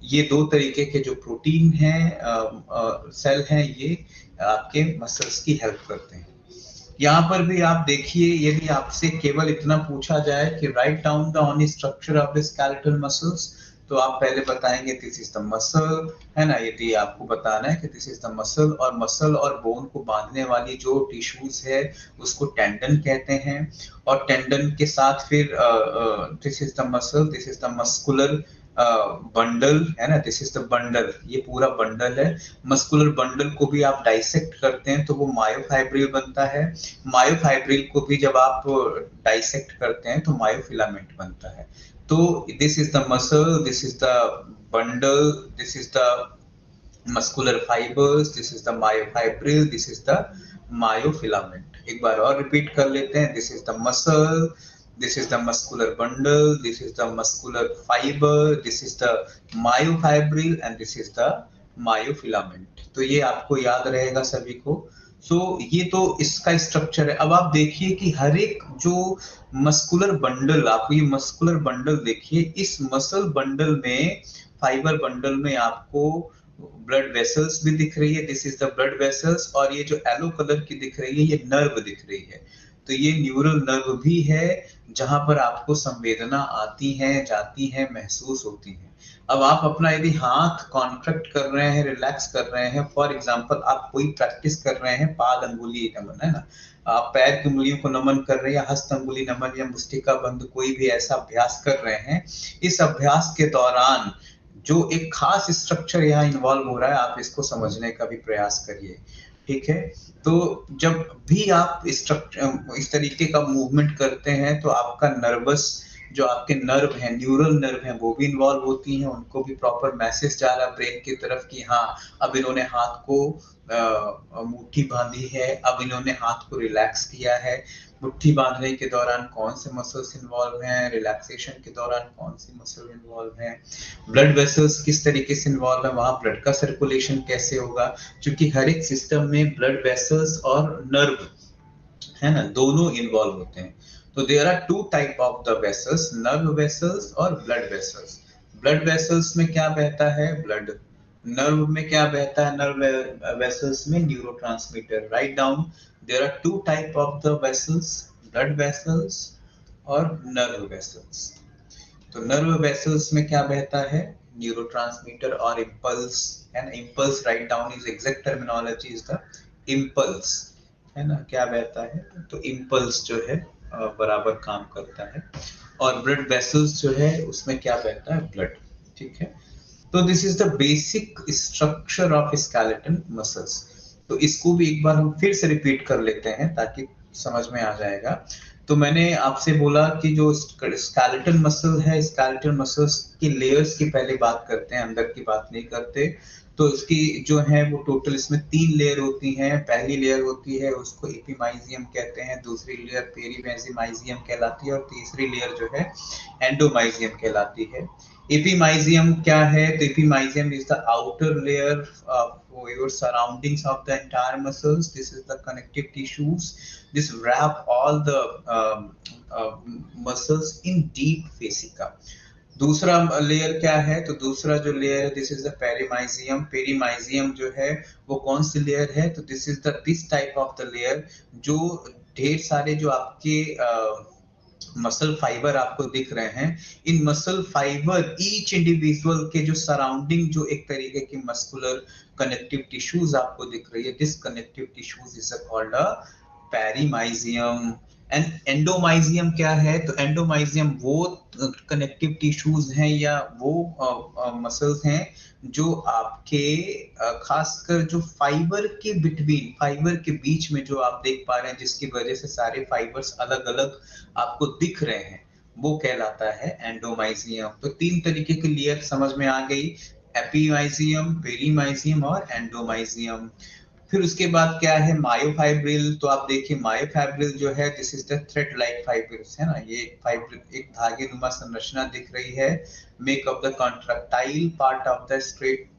ये दो तरीके के जो प्रोटीन हैं, सेल हैं, ये आपके मसल्स की हेल्प करते हैं। यहाँ पर भी आप देखिए, यदि आपसे केवल इतना पूछा जाए कि write down the only structure of the skeletal muscles, तो आप पहले बताएंगे दिस इज द मसल, है ना। यदि आपको बताना है कि दिस इज द मसल, और मसल और बोन को बांधने वाली जो टिश्यूज है उसको टेंडन कहते हैं। और टेंडन के साथ फिर this is the muscle, this is the muscular bundle, है ना, दिस इज द बंडल, ये पूरा बंडल है। मस्कुलर बंडल को भी आप डाइसेक्ट करते हैं तो वो मायोफाइब्रिल बनता है। मायोफाइब्रिल को भी जब आप डाइसेक्ट करते हैं तो मायोफिलामेंट बनता है। तो this is the muscle, this is the bundle, this is the muscular fibres, this is the myofibril, this is the myofilament. एक बार और रिपीट कर लेते हैं, this is the muscle, this is the muscular bundle, this is the muscular fiber, this is the myofibril and this is the myofilament। तो ये आपको याद रहेगा सभी को। सो ये तो इसका स्ट्रक्चर है। अब आप देखिए कि हर एक जो मस्कुलर बंडल, आपको ये मस्कुलर बंडल देखिए, इस मसल बंडल में, फाइबर बंडल में आपको ब्लड वेसल्स भी दिख रही है, this is the blood vessels. और ये जो येलो कलर की दिख रही है ये नर्व दिख रही है, तो ये न्यूरल नर्व भी है जहां पर आपको संवेदना आती है, जाती है, महसूस होती है। अब आप अपना यदि हाथ कॉन्ट्रैक्ट कर रहे हैं, रिलैक्स कर रहे हैं, फॉर एग्जांपल आप कोई प्रैक्टिस कर रहे हैं, पाद अंगुली नमन, है ना, आप पैर की उंगलियों को नमन कर रहे हैं, या हस्त अंगुली नमन या मुष्टिका बंद, कोई भी ऐसा अभ्यास कर रहे हैं, इस अभ्यास के दौरान जो एक खास स्ट्रक्चर यहाँ इन्वॉल्व हो रहा है, आप इसको समझने का भी प्रयास करिए, ठीक है। तो जब भी आप इस तरीके का मूवमेंट करते हैं तो आपका नर्वस, जो आपके नर्व हैं, न्यूरल नर्व हैं, वो भी इन्वॉल्व होती हैं, उनको भी प्रॉपर मैसेज जा रहा है ब्रेन की तरफ कि हाँ, अब इन्होंने हाथ को मुट्ठी बांधी है, अब इन्होंने हाथ को रिलैक्स किया है। मुट्ठी बांधने के दौरान कौन से मसल्स इन्वॉल्व हैं, रिलैक्सेशन के दौरान कौन सी मसल इन्वॉल्व हैं, ब्लड वेसल्स किस तरीके से इन्वॉल्व है, वहां ब्लड का सर्कुलेशन कैसे होगा, क्योंकि हर एक सिस्टम में ब्लड वेसल्स और नर्व है ना, दोनों इन्वॉल्व होते हैं। तो there are two type of the vessels, nerve vessels और ब्लड वेसल्स। ब्लड वेसल्स में क्या बहता है, ब्लड। नर्व में क्या बहता है, नर्व वेसल्स में neurotransmitter. Right down, there are two type of the vessels, blood vessels और नर्व वेसल्स। तो नर्व वेसल्स में क्या बहता है, न्यूरोट्रांसमीटर और impulse. And impulse, right down, is exact terminology is the impulse, है ना, क्या बहता है, तो इम्पल्स जो है बराबर काम करता है। और ब्लड वेसल्स जो है उसमें क्या बहता है, ब्लड। ठीक है, तो this is the basic structure of skeleton muscles. तो इसको भी एक बार हम फिर से रिपीट कर लेते हैं ताकि समझ में आ जाएगा। तो मैंने आपसे बोला कि जो स्केलेटन मसल है, स्केलेटन मसल्स की लेयर्स की पहले बात करते हैं, अंदर की बात नहीं करते। तो इसकी जो है वो टोटल इसमें 3 लेयर होती हैं। पहली लेयर होती है उसको एपिमाइजियम कहते हैं, दूसरी लेयर पेरीमेसिमाइजियम कहलाती है और तीसरी लेयर जो है एंडोमाइजियम कहलाती है। एपिमाइजियम क्या है, तो epimysium is the outer layer of your surroundings of the entire muscles. This is the connective tissues. This wrap all the muscles in deep fascia. दूसरा लेयर क्या है, तो दूसरा जो लेयर है दिस इज द पेरीमाइजियम। पेरीमाइजियम जो है वो कौन सी लेयर है, तो this is the this type of the layer जो ढेर सारे जो आपके मसल फाइबर आपको दिख रहे हैं, इन मसल फाइबर ईच इंडिविजुअल के जो सराउंडिंग जो एक तरीके की मस्कुलर कनेक्टिव टिश्यूज आपको दिख रही है, this connective tissues is called a perimysium. And endomysium क्या है, तो एंडोमाइजियम वो कनेक्टिव टिश्यूज हैं या वो मसल्स हैं जो आपके खासकर जो फाइबर के बिटवीन, फाइबर के बीच में जो आप देख पा रहे हैं जिसकी वजह से सारे फाइबर्स अलग अलग आपको दिख रहे हैं, वो कहलाता है एंडोमाइजियम। तो 3 तरीके की लेयर समझ में आ गई, एपीमाइजियम, पेरीमाइजियम और एंडोमाइजियम। फिर उसके बाद क्या है, मायोफाइब्रिल। तो आप देखिए मायोफाइब्रिल जो है this is the thread like fibrils, है ना, ये फाइब्रिल एक धागे नुमा संरचना दिख रही है, make of the contractile part of the straight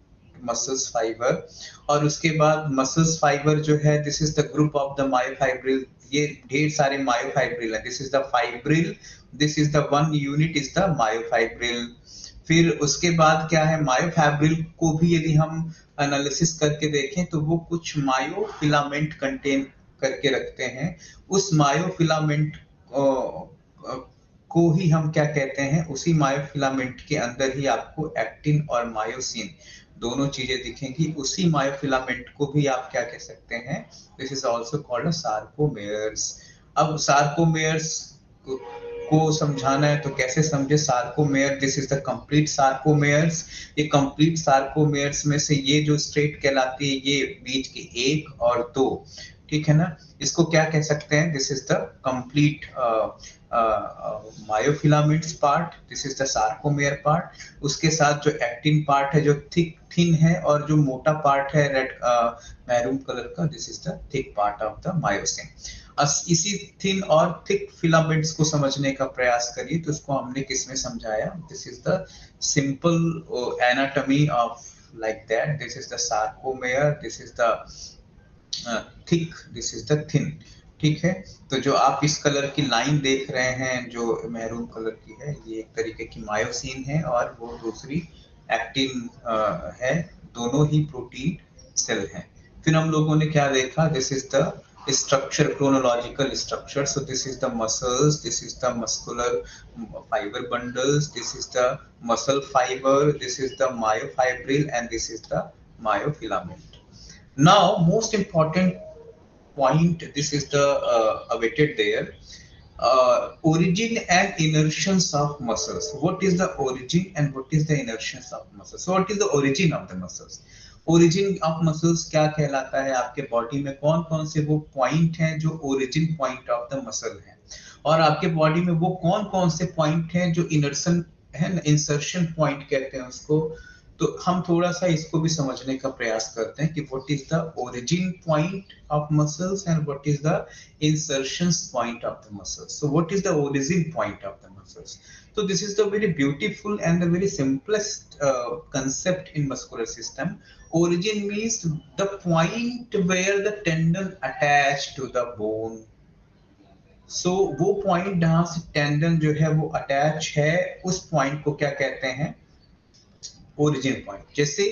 muscles fibre. और उसके बाद मसल्स फाइबर जो है this is the group of the myofibril, ये ढेर सारे मायोफाइब्रिल है, this is the fibril, this is the one unit is the myofibril. फिर उसके बाद क्या है, मायोफैब्रिल को भी यदि हम एनालिसिस करके देखें तो वो कुछ मायोफिलामेंट कंटेन करके रखते हैं। उस मायोफिलामेंट को ही हम क्या कहते हैं, उसी मायोफिलामेंट के अंदर ही आपको एक्टिन और मायोसिन दोनों चीजें दिखेंगी। उसी मायोफिलामेंट को भी आप क्या कह सकते हैं, this is also called sarcomeres. अब सार्कोमेयर्स को समझाना है तो कैसे समझे, sarcomere, this is the complete sarcomeres. ये कंप्लीट सार्कोमेयर्स में से ये जो स्ट्रेट कहलाती है ये बीच के 1 और 2, ठीक है ना, इसको क्या कह सकते हैं, this is the complete myofilaments part, this is the sarcomere part. उसके साथ जो एक्टिन पार्ट है जो थिन है, और जो मोटा पार्ट है रेड मैरून कलर का, this is the thick part of the myosin. इसी थिन और थिक फिलामेंट्स को समझने का प्रयास करिए, तो इसको हमने किसमें समझाया, this is the simple anatomy of like that, this is the sarcomere, this is the thick, this is the thin। ठीक है, तो जो आप इस कलर की लाइन देख रहे हैं जो मैरून कलर की है, ये एक तरीके की मायोसिन है और वो दूसरी एक्टिन है, दोनों ही प्रोटीन सेल हैं। फिर हम लोगों ने क्या देखा, this is the structure, chronological structure, so this is the muscles, this is the muscular fiber bundles, this is the muscle fiber, this is the myofibril, and this is the myofilament. Now most important point, this is the awaited there, origin and inertions of muscles. What is the origin and what is the inertions of muscles? So what is the origin of the muscles? Origin of muscles क्या कहलाता है, आपके बॉडी में कौन कौन से वो पॉइंट हैं जो origin point of the muscle है, और आपके बॉडी में वो कौन कौन से पॉइंट हैं जो इनर्सन है, इंसर्शन पॉइंट कहते हैं उसको, तो हम थोड़ा सा इसको भी समझने का प्रयास करते हैं कि what is the origin point of muscles and what is the insertion point of the muscles. So what is the origin point of the muscles? So this is the very beautiful and the very simplest concept in muscular system. Origin means the point where the tendon attached to the bone. So वो पॉइंट जहां से टेंडन जो है वो अटैच है, उस पॉइंट को क्या कहते हैं? Origin point. जैसे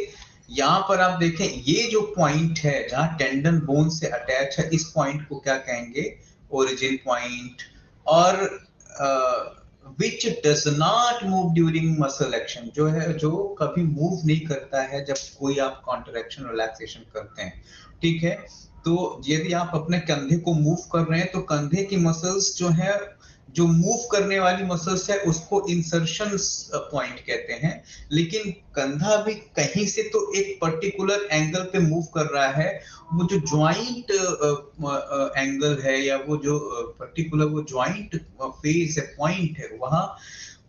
यहाँ पर आप देखें, ये जो पॉइंट है जहां टेंडन बोन से अटैच है, इस पॉइंट को क्या कहेंगे? Origin point. और which does not move during muscle action, जो है जो कभी मूव नहीं करता है जब कोई आप कॉन्ट्रैक्शन रिलैक्सेशन करते हैं. ठीक है, तो यदि आप अपने कंधे को मूव कर रहे हैं तो कंधे की मसल्स जो है, जो मूव करने वाली मसल्स है, उसको इंसर्शन पॉइंट कहते हैं. लेकिन कंधा भी कहीं से तो एक पर्टिकुलर एंगल पे मूव कर रहा है, वो जो ज्वाइंट एंगल है या वो जो पर्टिकुलर वो ज्वाइंट फेस है, पॉइंट है, वहां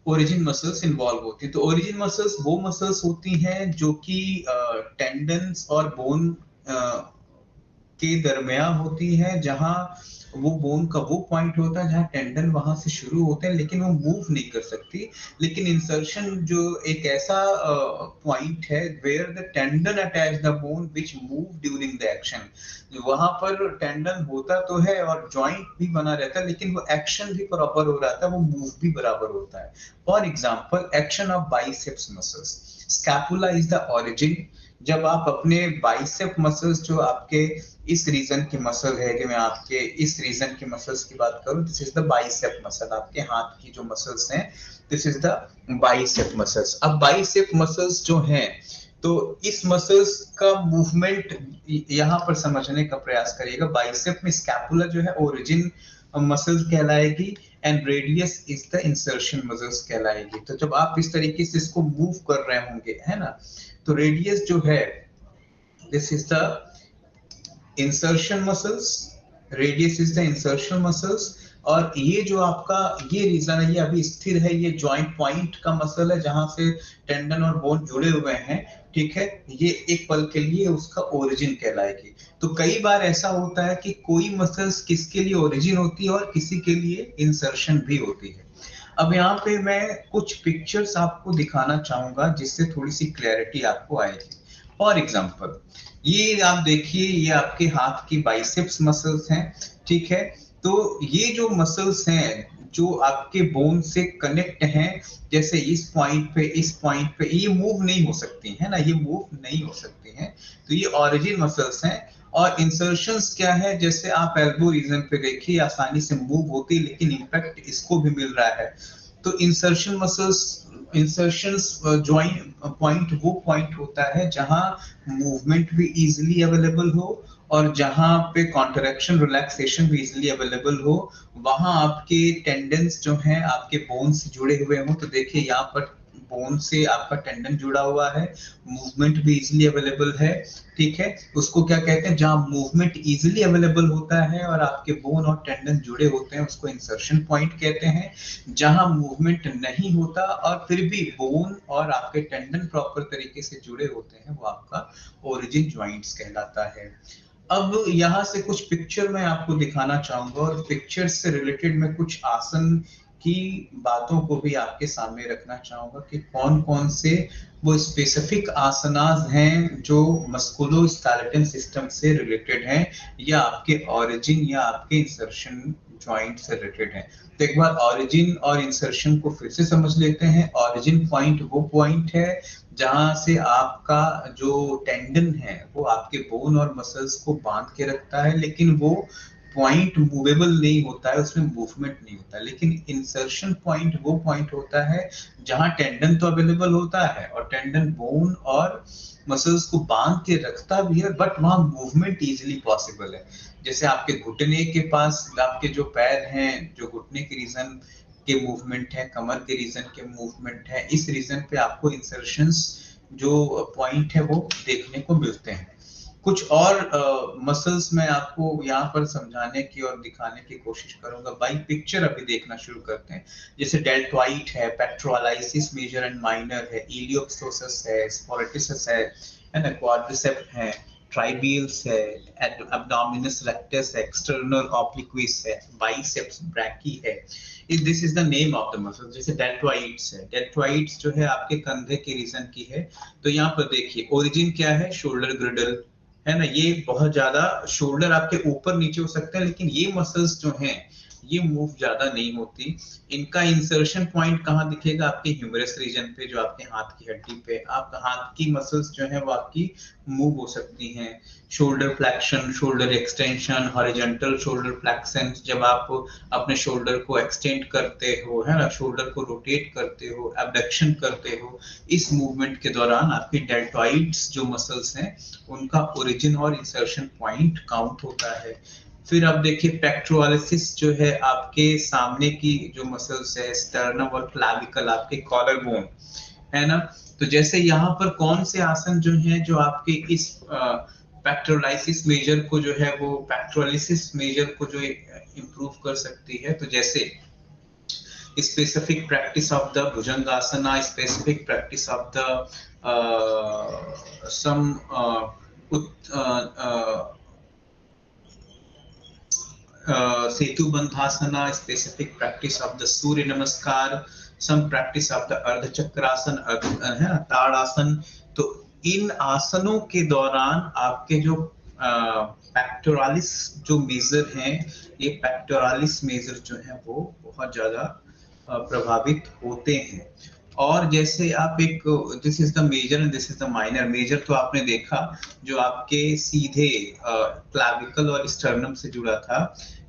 ओरिजिन मसल्स इन्वॉल्व होती है. तो ओरिजिन मसल्स वो मसल्स होती हैं जो कि टेंडन्स और बोन के दरमियान होती है, जहां वो बोन का वो पॉइंट होता है जहां टेंडन वहां से शुरू होते हैं, लेकिन वो मूव नहीं कर सकती. लेकिन इंसर्शन जो एक ऐसा पॉइंट है where the tendon attach the bone which move during the action. वहां पर टेंडन होता तो है और जॉइंट भी बना रहता है, लेकिन वो एक्शन भी बराबर हो रहा था, वो मूव भी बराबर होता है. For example, action of biceps muscles. Scapula is the origin. जब आप अपने बाइसेप मसल्स, जो आपके इस रीजन की मसल है, कि मैं आपके इस रीजन की मसल्स की बात करूं, this is the bicep muscle. आपके हाथ की जो मसल्स हैं, this is the bicep muscles. अब बाइसेप मसल्स जो हैं, तो इस मसल्स का मूवमेंट यहाँ पर समझने का प्रयास करिएगा. बाइसेप में स्कैपुला जो है ओरिजिन मसल कहलाएगी and radius is the insertion muscles कहलाएगी. तो जब आप इस तरीके से इसको मूव कर रहे होंगे, है ना, तो रेडियस जो है, this is the insertion muscles. Radius is the insertion muscles. और ये जो आपका ये रीजन है, ये अभी स्थिर है, ये जॉइंट पॉइंट का मसल है जहां से टेंडन और बोन जुड़े हुए हैं. ठीक है, ये एक पल के लिए उसका ओरिजिन कहलाएगी. तो कई बार ऐसा होता है कि कोई मसल्स किसके लिए ओरिजिन होती है और किसी के लिए इंसर्शन भी होती है. अब यहाँ पे मैं कुछ पिक्चर्स आपको दिखाना चाहूंगा जिससे थोड़ी सी क्लैरिटी आपको आएगी. फॉर एग्जांपल, ये आप देखिए, ये आपके हाथ की बाइसेप्स मसल्स हैं. ठीक है, तो ये जो मसल्स हैं जो आपके बोन से कनेक्ट हैं, जैसे इस पॉइंट पे ये मूव नहीं हो सकती है ना, ये मूव नहीं हो सकती हैं. तो ये ओरिजिन मसल्स हैं. और इंसर्शंस क्या है, जैसे आप एल्बो रीजन पे देखिए, आसानी से मूव होती है, लेकिन इम्पैक्ट इसको भी मिल रहा है. तो insertion muscles, insertions joint point वो पॉइंट होता है जहां मूवमेंट भी इजीली अवेलेबल हो और जहां पे कॉन्ट्रैक्शन रिलैक्सेशन भी इजीली अवेलेबल हो. वहां आपके टेंडेंस जो हैं आपके बोन से जुड़े हुए हों. तो देखिए, यहाँ पर बोन से आपका टेंडन जुड़ा हुआ है, मूवमेंट भी इजीली अवेलेबल है. ठीक है, उसको क्या कहते हैं? जहां मूवमेंट इजीली अवेलेबल होता है और आपके बोन और टेंडन जुड़े होते हैं, उसको इंसर्शन पॉइंट कहते हैं. जहां मूवमेंट नहीं होता और फिर भी बोन और आपके टेंडन प्रॉपर तरीके से जुड़े होते हैं, वो आपका ओरिजिन जॉइंट्स कहलाता है. अब यहाँ से कुछ पिक्चर मैं आपको दिखाना चाहूंगा और पिक्चर से रिलेटेड मैं कुछ आसन की बातों को भी आपके सामने रखना चाहूंगा कि कौन कौन से वो स्पेसिफिक आसनास हैं जो मस्कुलोस्केलेटल सिस्टम से रिलेटेड हैं, या आपके ओरिजिन या आपके इंसर्शन जॉइंट से रिलेटेड हैं. तो एक बार ओरिजिन और इंसर्शन को फिर से समझ लेते हैं. ओरिजिन पॉइंट वो पॉइंट है जहां से आपका जो टेंडन है वो आपके बोन और मसल्स को बांध के रखता है, लेकिन वो पॉइंट मूवेबल नहीं होता है, उसमें मूवमेंट नहीं होता. लेकिन इंसर्शन पॉइंट वो पॉइंट होता है जहां टेंडन तो अवेलेबल होता है और टेंडन बोन और मसल्स को बांध के रखता भी है, बट वहां मूवमेंट इजीली पॉसिबल है. जैसे आपके घुटने के पास, आपके जो पैर हैं, जो घुटने के रीजन के मूवमेंट है, कमर के रीजन के मूवमेंट है, इस रीजन पे आपको इंसर्शंस जो पॉइंट है वो देखने को मिलते हैं. कुछ और मसल्स मैं आपको यहाँ पर समझाने की और दिखाने की कोशिश करूंगा। बाई पिक्चर अभी देखना शुरू करते हैं। जैसे डेल्टोइड है, पेट्रोलाइसिस मेजर एंड माइनर है, इलियोप्सोसस है, स्पोरेटिस है ना, क्वाड्रिसेप्स है, ट्राइबियल्स है, एब्डोमिनस रेक्टस है, एक्सटर्नल ऑब्लिक्विस है, बाइसेप्स ब्रैकी है। This is the name of the muscle. जैसे डेल्टोइड्स है, डेल्टोइड्स जो है आपके कंधे के रीजन की है। तो यहाँ पर देखिए ओरिजिन क्या है, शोल्डर ग्रिडल है ना, ये बहुत ज्यादा शोल्डर आपके ऊपर नीचे हो सकते हैं, लेकिन ये मसल्स जो हैं ये मूव ज्यादा नहीं होती। इनका इंसर्शन पॉइंट कहाँ दिखेगा, आपके ह्यूमरस रीजन पे, जो आपके हाथ की हड्डी पे। आपका हाथ की मसल्स जो है वो आपकी मूव हो सकती हैं। Shoulder flexion, shoulder extension, horizontal shoulder flexion, जब आप अपने शोल्डर को एक्सटेंड करते हो, है ना, शोल्डर को रोटेट करते हो, एबडक्शन करते हो, इस मूवमेंट के दौरान आपकी डेल्टोइड्स जो मसल्स हैं उनका ओरिजिन और इंसर्शन पॉइंट काउंट होता है। फिर आप देखिए पेक्टोरालिस जो है आपके सामने की जो मसल्स है, स्टर्नम और क्लैविकल, आपके कॉलर बोन, है ना। तो जैसे यहाँ पर कौन से आसन जो है जो आपके इस पेक्टोरालिस मेजर को जो है वो पेक्टोरालिस मेजर को जो इम्प्रूव कर सकती है। तो जैसे specific practice of the Bhujangasana, specific practice of the some Setu Bandhasana, specific practice of the Surya Namaskar, some practice of the Ardha Chakrasana, है ना, ताड़ासन। तो इन आसनों के दौरान आपके जो पेक्टोरालिस जो मेजर हैं, ये पेक्टोरालिस मेजर जो है वो बहुत ज्यादा प्रभावित होते हैं। और जैसे आप एक, this is the major and this is the minor. Major तो आपने देखा जो आपके सीधे क्लैविकल और स्टर्नम से जुड़ा था।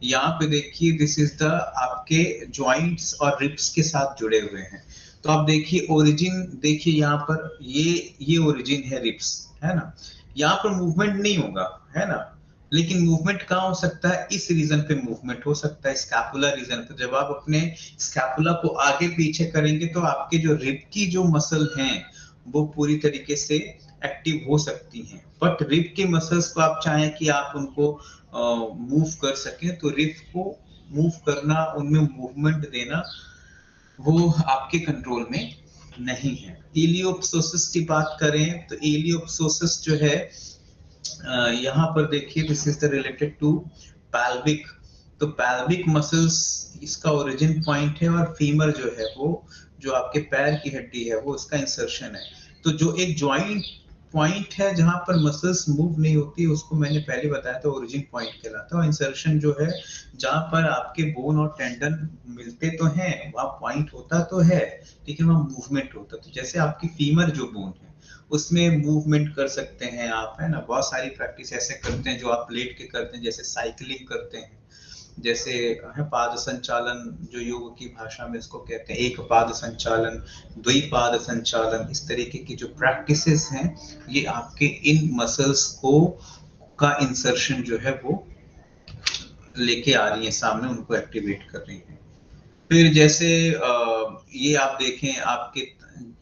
यहाँ पे देखिए दिस इज द आपके जॉइंट्स और रिब्स के साथ जुड़े हुए हैं। तो आप देखिए ओरिजिन, देखिए यहाँ पर ये ओरिजिन है रिब्स, है ना। यहाँ पर मूवमेंट नहीं होगा, है ना, लेकिन मूवमेंट कहाँ हो सकता है, इस रीजन पे मूवमेंट हो सकता है, स्कैपुलर रीजन पे। जब आप अपने स्कैपुला को आगे पीछे करेंगे तो आपके जो रिब की जो मसल हैं वो पूरी तरीके से एक्टिव हो सकती हैं। बट रिब के मसल्स को आप चाहें कि आप उनको मूव कर सकें, तो रिब को मूव करना, उनमें मूवमेंट देना, वो आपके कंट्रोल में नहीं है। इलियोप्सोसिस की बात करें तो इलियोप्सोसिस जो है यहाँ पर देखिए this is the related to pelvic. तो पैल्विक मसल्स इसका ओरिजिन पॉइंट है, और फीमर जो है वो जो आपके पैर की हड्डी है वो इसका इंसर्शन है। तो जो एक जॉइंट पॉइंट है जहां पर मसल्स मूव नहीं होती, उसको मैंने पहले बताया था ओरिजिन पॉइंट कहलाता है। और इंसर्शन जो है जहां पर आपके बोन और टेंडन मिलते तो हैं, वहां पॉइंट होता तो है, लेकिन वहां मूवमेंट होता। तो जैसे आपकी फीमर जो बोन है उसमें मूवमेंट कर सकते हैं आप, है ना। बहुत सारी प्रैक्टिस ऐसे करते हैं जो आप लेट के करते हैं, जैसे साइकिलिंग करते हैं, जैसे है पाद संचालन, जो योग की भाषा में इसको कहते हैं, एक पाद संचालन, द्विपाद संचालन। इस तरीके की जो प्रैक्टिसेस हैं ये आपके इन मसल्स को का इंसर्शन जो है वो लेके आ रही है सामने, उनको एक्टिवेट कर रही है। फिर जैसे ये आप देखें, आपके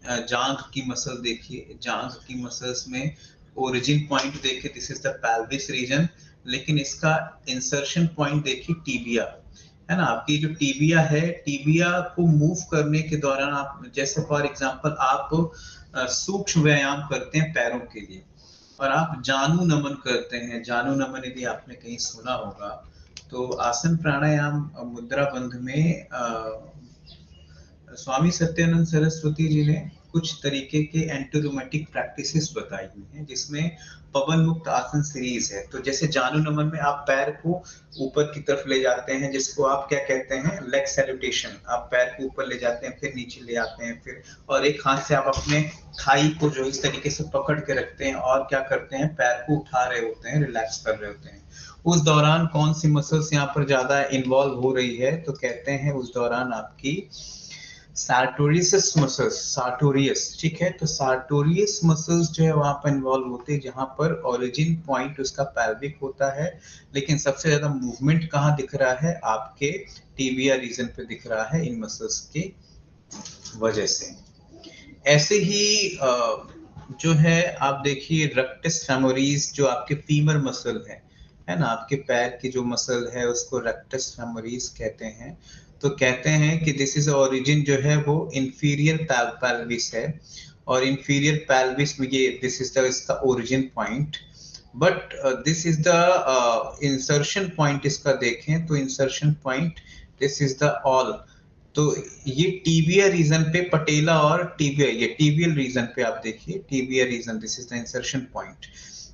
जांघ की मसल देखिए, जांघ की मसल्स में ओरिजिन पॉइंट देखिए, this is the pelvis region, लेकिन इसका इंसर्शन पॉइंट देखिए टीबिया, है ना। आपकी जो टीबिया है, टीबिया को मूव करने के दौरान आप, जैसे फॉर एग्जांपल आप सूक्ष्म व्यायाम करते हैं पैरों के लिए, और आप जानु नमन करते हैं। जानु नमन यदि आपने कहीं सुना होगा, तो आसन प्राणायाम मुद्रा बंध में स्वामी सत्यानंद सरस्वती जी ने कुछ तरीके के एंटीरोमेटिक प्रैक्टिसेस बताई हुई हैं, जिसमें पवन मुक्त आसन सीरीज है। तो जैसे जानु नमन में आप पैर को ऊपर की तरफ ले जाते हैं, जिसको आप क्या कहते हैं, लेग सैल्यूटेशन। आप पैर को ऊपर ले जाते हैं, फिर नीचे ले आते हैं, फिर और एक हाथ से आप अपने थाई को जो इस तरीके से पकड़ के रखते हैं, और क्या करते हैं, पैर को उठा रहे होते हैं, रिलैक्स कर रहे होते हैं। उस दौरान कौन सी मसल्स यहाँ पर ज्यादा इन्वॉल्व हो रही है, तो कहते हैं उस दौरान आपकी सार्टोरियस मसल्स, सार्टोरियस, ठीक है। तो सार्टोरियस मसल्स जो है वहां पर इन्वॉल्व होते हैं, जहां पर ओरिजिन पॉइंट उसका पैल्विक होता है, लेकिन सबसे ज्यादा मूवमेंट कहाँ दिख रहा है, आपके टिबिया रीजन पे दिख रहा है, इन मसल्स के वजह से। ऐसे ही जो है आप देखिए रेक्टस फेमोरिस, जो आपके फीमर मसल है ना, आपके पैर की जो मसल है उसको रेक्टस फेमोरिस कहते हैं। तो कहते हैं कि दिस इज ओरिजिन जो है वो इंफीरियर पेल्विस है, और इंफीरियर पेल्विस में ये दिस इज द इसका origin point. But this is the insertion point, इसका देखें तो insertion point this is the all. तो ये टीबिया रीजन पे, पटेला और टीबिया, ये टीबियल रीजन पे आप देखिए tibia region, this is the insertion point.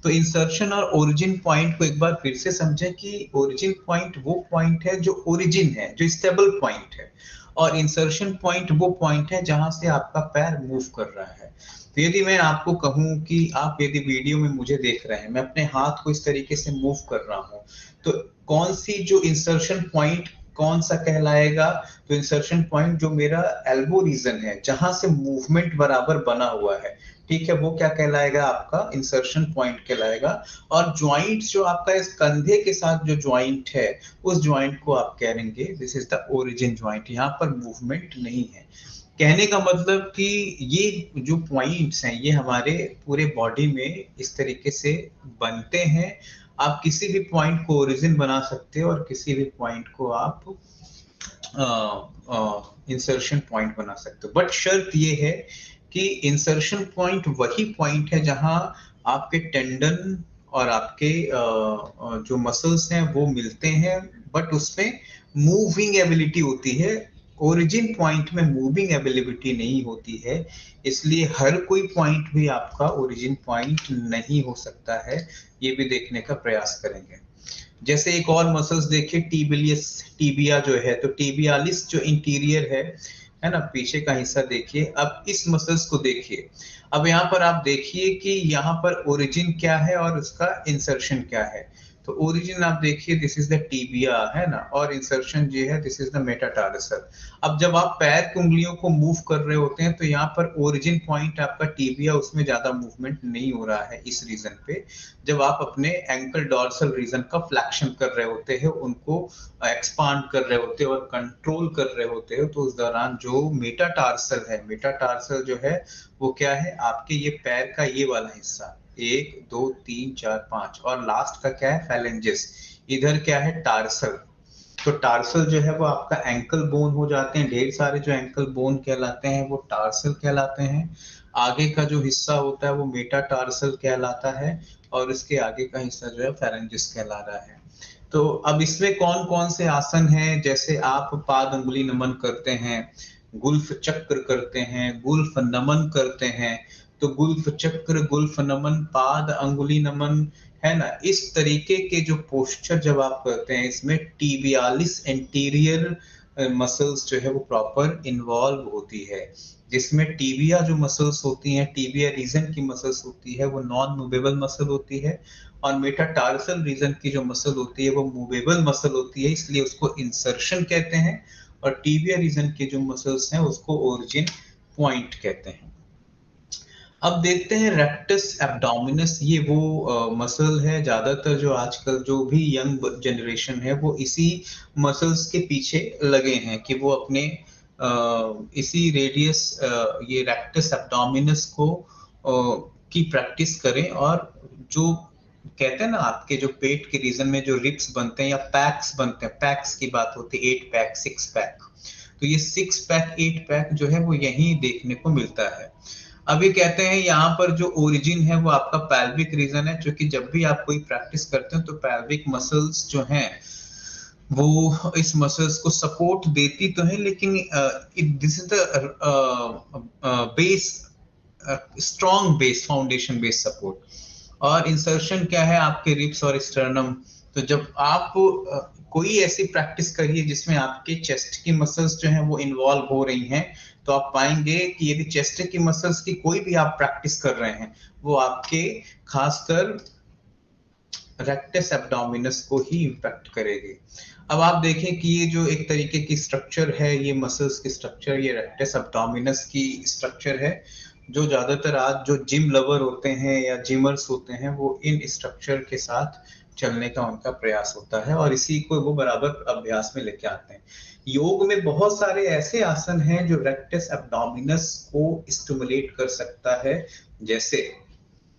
तो इंसर्शन और ओरिजिन पॉइंट को एक बार फिर से समझें कि ओरिजिन पॉइंट वो पॉइंट है जो ओरिजिन है, जो स्टेबल पॉइंट है, और इंसर्शन पॉइंट वो पॉइंट है जहां से आपका पैर मूव कर रहा है। तो यदि मैं आपको कहूं कि आप यदि वीडियो में मुझे देख रहे हैं, मैं अपने हाथ को इस तरीके से मूव कर रहा हूं, तो कौन सी जो इंसर्शन पॉइंट कौन सा कहलाएगा? तो इंसर्शन पॉइंट जो मेरा एल्बो रीजन है, जहां से मूवमेंट बराबर बना हुआ है, ठीक है, वो क्या कहलाएगा? आपका इंसर्शन पॉइंट कहलाएगा। और ज्वाइंट जो आपका इस कंधे के साथ जो ज्वाइंट है, उस ज्वाइंट को आप कहेंगे this is the origin joint, यहाँ पर मूवमेंट नहीं है। कहने का मतलब कि ये जो पॉइंट्स हैं ये हमारे पूरे बॉडी में इस तरीके से बनते हैं। आप किसी भी पॉइंट को ओरिजिन बना सकते हो और किसी भी पॉइंट को आप इंसर्शन पॉइंट बना सकते हो। बट शर्त ये है कि इंसर्शन पॉइंट वही पॉइंट है जहां आपके टेंडन और आपके जो मसल्स हैं वो मिलते हैं, बट उसमें मूविंग एबिलिटी होती है। ओरिजिन पॉइंट में मूविंग एबिलिटी नहीं होती है, इसलिए हर कोई पॉइंट भी आपका ओरिजिन पॉइंट नहीं हो सकता है। ये भी देखने का प्रयास करेंगे। जैसे एक और मसल्स देखिए, टीबिलियस, टीबिया जो है, तो टीबियालिस जो इंटीरियर है ना, पीछे का हिस्सा देखिए। अब इस मसल्स को देखिए, अब यहाँ पर आप देखिए कि यहाँ पर ओरिजिन क्या है और उसका इंसर्शन क्या है। तो ओरिजिन आप देखिए दिस इज द टीबिया, है ना, और इंसर्शन जो है दिस इज द मेटाटार्सल। अब जब आप पैर की उंगलियों को मूव कर रहे होते हैं तो यहाँ पर ओरिजिन पॉइंट आपका टीबिया, उसमें ज्यादा मूवमेंट नहीं हो रहा है इस रीजन पे। जब आप अपने एंकल डॉर्सल रीजन का फ्लैक्शन कर रहे होते हैं, उनको एक्सपांड कर रहे होते हो और कंट्रोल कर रहे होते हो, तो उस दौरान जो मेटाटार्सल है, मेटाटार्सल जो है वो क्या है? आपके ये पैर का ये वाला हिस्सा, 1 2 3 4 5, और लास्ट का क्या है? फैलेंजेस। इधर क्या है? टार्सल। तो टार्सल जो है वो आपका एंकल बोन हो जाते हैं, ढेर सारे जो एंकल बोन कहलाते हैं वो टार्सल कहलाते हैं। आगे का जो हिस्सा होता है वो मेटाटार्सल कहलाता है, और इसके आगे का हिस्सा जो है फेरेंजिस कहला रहा है। तो अब इसमें कौन कौन से आसन हैं? जैसे आप पाद अंगुली नमन करते हैं, गुल्फ चक्र करते हैं, गुल्फ नमन करते हैं। तो गुल्फ चक्र, गुल्फ नमन, पाद अंगुली नमन, है ना, इस तरीके के जो पोस्चर जब आप करते हैं, इसमें टीबियालिस एंटीरियर मसल्स जो है वो प्रॉपर इन्वॉल्व होती है। जिसमें टीबिया जो मसल्स होती हैं, टीबिया रीजन की मसल्स होती है, वो नॉन मूवेबल मसल होती है, और मेटाटार्सल रीजन की जो मसल होती है वो मूवेबल मसल होती है, इसलिए उसको इंसर्शन कहते हैं। और टीबिया रीजन के जो मसल्स हैं उसको ओरिजिन पॉइंट कहते हैं। अब देखते हैं रेक्टस एब्डोमिनस, ये वो मसल है, ज्यादातर जो आजकल जो भी यंग जनरेशन है वो इसी मसल्स के पीछे लगे हैं कि वो अपने इसी रेडियस, ये रेक्टस एब्डोमिनस को की प्रैक्टिस करें। और जो कहते हैं ना, आपके जो पेट के रीजन में जो रिब्स बनते हैं या पैक्स बनते हैं, पैक्स की बात होती है, 8 पैक 6 पैक, तो ये 6 पैक 8 पैक जो है वो यहीं देखने को मिलता है। अभी कहते हैं यहाँ पर जो ओरिजिन है वो आपका पैल्विक रीजन है, क्योंकि जब भी आप कोई प्रैक्टिस करते हैं तो पैल्विक मसल्स जो हैं वो इस मसल्स को सपोर्ट देती तो है, लेकिन this is the base, strong base, foundation base support. और इंसर्शन क्या है? आपके रिब्स और स्टर्नम। तो जब आप कोई ऐसी प्रैक्टिस करिए जिसमें आपके चेस्ट की मसल्स जो हैं वो इन्वॉल्व हो रही हैं, तो आप पाएंगे कि यदि चेस्ट की मसल्स की कोई भी आप प्रैक्टिस कर रहे हैं, वो आपके खासकर रेक्टस एब्डोमिनस को ही इम्पैक्ट करेगी। अब आप देखें कि ये जो एक तरीके की स्ट्रक्चर है, ये मसल्स की स्ट्रक्चर, ये रेक्टस एब्डोमिनस की स्ट्रक्चर है, जो ज्यादातर आज जो जिम लवर होते हैं या जिमर्स होते हैं वो इन स्ट्रक्चर के साथ चलने का उनका प्रयास होता है और इसी को वो बराबर अभ्यास में लेके आते हैं। योग में बहुत सारे ऐसे आसन हैं जो रेक्टस एब्डोमिनस को स्टिमुलेट कर सकता है। जैसे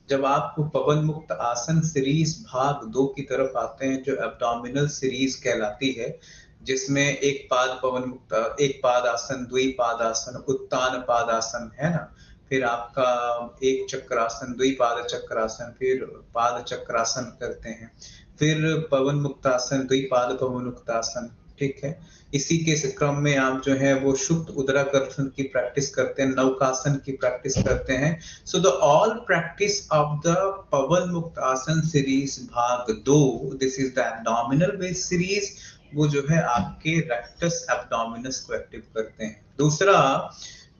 जब आप पवन मुक्त आसन सीरीज भाग 2 की तरफ आते हैं, जो एब्डोमिनल सीरीज कहलाती है, जिसमें एक पाद पवन मुक्त, एक पाद आसन, द्विपाद आसन, उत्तान पाद आसन, है ना, फिर आपका एक चक्रासन, द्विपाद चक्रासन, फिर पाद चक्रासन करते हैं, फिर पवन मुक्तासन, द्विपाद पवन मुक्तासन, ठीक है। इसी के क्रम में आप जो है वो शुद्ध उदराकर्षण की प्रैक्टिस करते हैं, नौकासन की प्रैक्टिस करते हैं। So the all practice of the Pawan muktasana series भाग 2, this is the abdominal base series, वो जो है आपके रेक्टस एब्डोमिनस को एक्टिव करते हैं। दूसरा,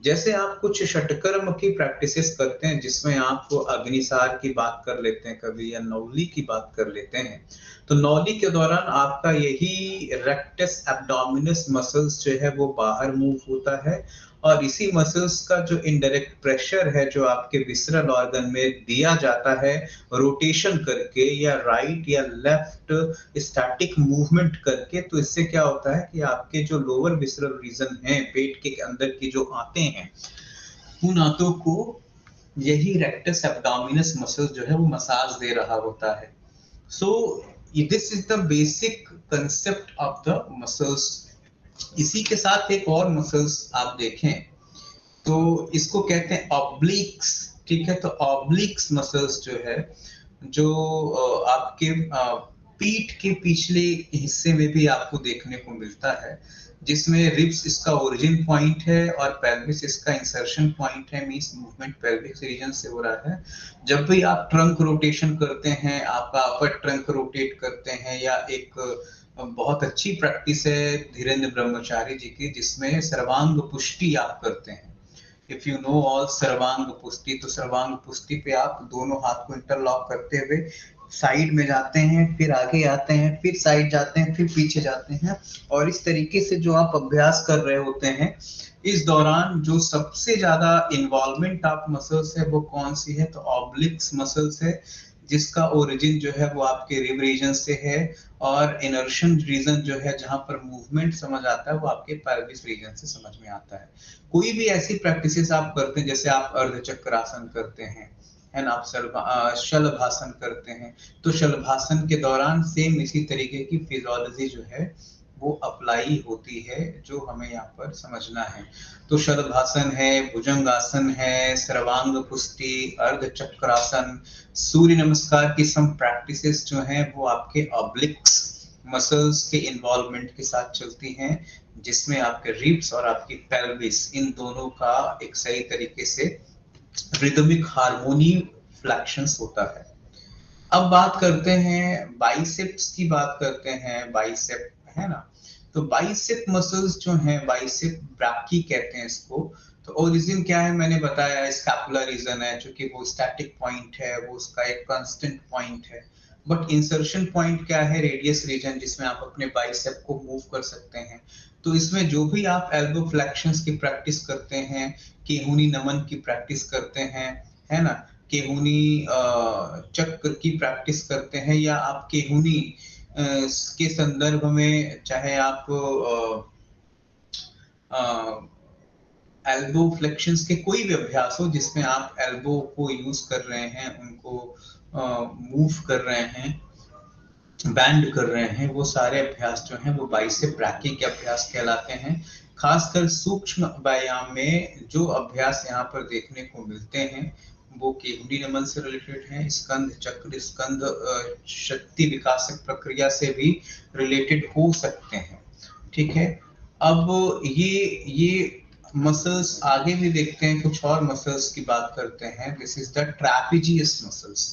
जैसे आप कुछ षटकर्म की प्रैक्टिसेस करते हैं जिसमें आप अग्निसार की बात कर लेते हैं कभी, या नौली की बात कर लेते हैं, तो नौली के दौरान आपका यही रेक्टस एब्डोमिनस मसल्स जो है वो बाहर मूव होता है, और इसी मसल्स का जो इनडायरेक्ट प्रेशर है जो आपके विसरल ऑर्गन में दिया जाता है रोटेशन करके या राइट या लेफ्ट स्टैटिक मूवमेंट करके, तो इससे क्या होता है कि आपके जो लोअर विसरल रीजन है पेट के अंदर की जो आंतें हैं, उन आंतों को यही रेक्टस एब्डोमिनस मसल जो है वो मसाज दे रहा होता है। So this is the basic concept of the muscles. इसी के साथ एक और मसल्स आप देखें तो इसको कहते हैं ऑब्लिक्स, ठीक है। तो ऑब्लिक्स मसल्स जो है, जो आपके पीठ के पिछले हिस्से में भी आपको देखने को मिलता है, जिसमें रिब्स इसका ओरिजिन पॉइंट है और पेल्विस इसका इंसर्शन पॉइंट है, मींस मूवमेंट पेल्विक रीजन से हो रहा है। जब भी आप ट्रंक रोटेशन करते हैं, आपका अपर ट्रंक रोटेट करते हैं, या एक बहुत अच्छी प्रैक्टिस है धीरेन्द्र ब्रह्मचारी जी की जिसमें सर्वांग पुष्टि आप करते हैं, इफ यू नो ऑल सर्वांग पुष्टि, तो सर्वांग पुष्टि पे आप दोनों हाथ को इंटरलॉक करते हुए साइड में जाते हैं, फिर आगे आते हैं, फिर साइड जाते हैं, फिर पीछे जाते हैं, और इस तरीके से जो आप अभ्यास कर रहे होते हैं, इस दौरान जो सबसे ज्यादा इन्वॉल्वमेंट ऑफ मसल्स है वो कौन सी है, तो ऑब्लिक्स मसल्स है, जिसका ओरिजिन जो है वो आपके रिब रीजन से है, और इनर्शन रीजन जो है जहां पर मूवमेंट समझ आता है वो आपके पेल्विस रीजन से समझ में आता है। कोई भी ऐसी प्रैक्टिसेस आप करते हैं, जैसे आप अर्धचक्रासन करते हैं, है ना, आप शलभासन करते हैं, तो शलभासन के दौरान सेम इसी तरीके की फिजियोलॉजी जो है वो अप्लाई होती है, जो हमें यहाँ पर समझना है। तो शलभासन है, भुजंगासन है, सर्वांग पुष्टि, अर्ध चक्रासन, सूर्य नमस्कार की सम प्रैक्टिसेस जो हैं वो आपके ऑब्लिक्स मसल्स के इन्वॉल्वमेंट के साथ चलती हैं, जिसमें आपके रिब्स और आपकी पेल्विस इन दोनों का एक सही तरीके से रिदमिक हार्मोनी फ्लैक्शंस होता है। अब बात करते हैं बाइसेप्स की, बात करते हैं बाइसेप, है ना। तो बाइसेप मसल्स जो हैं, बाइसेप ब्रैकी कहते हैं इसको। तो ओरिजिन क्या है मैंने बताया, स्कैपुलर रीजन है, क्योंकि वो स्टैटिक पॉइंट है, वो उसका एक कांस्टेंट पॉइंट है। बट इंसर्शन पॉइंट क्या है, रेडियस रीजन, जिसमें आप अपने बाइसेप को मूव कर सकते हैं। तो इसमें जो भी आप एल्बो फ्लेक्शंस की प्रैक्टिस करते हैं, केहूनी नमन की प्रैक्टिस करते हैं, है ना, केहूनी चक्र की प्रैक्टिस करते हैं, या आप केहूनी के संदर्भ में चाहे आप एल्बो फ्लेक्शंस के कोई भी अभ्यास हो जिसमें आप एल्बो को यूज कर रहे हैं, उनको मूव कर रहे हैं, बैंड कर रहे हैं, वो सारे अभ्यास जो हैं वो बाइसेप ब्रैकी के अभ्यास कहलाते हैं। खासकर सूक्ष्म व्यायाम में जो अभ्यास यहाँ पर देखने को मिलते हैं वो केहूनी नमन से रिलेटेड है, स्कंद चक्र, स्कंद शक्ति विकासक प्रक्रिया से भी रिलेटेड हो सकते हैं, ठीक है। अब ये मसल्स आगे भी देखते हैं, कुछ और मसल्स की बात करते हैं। This is the trapezius muscles.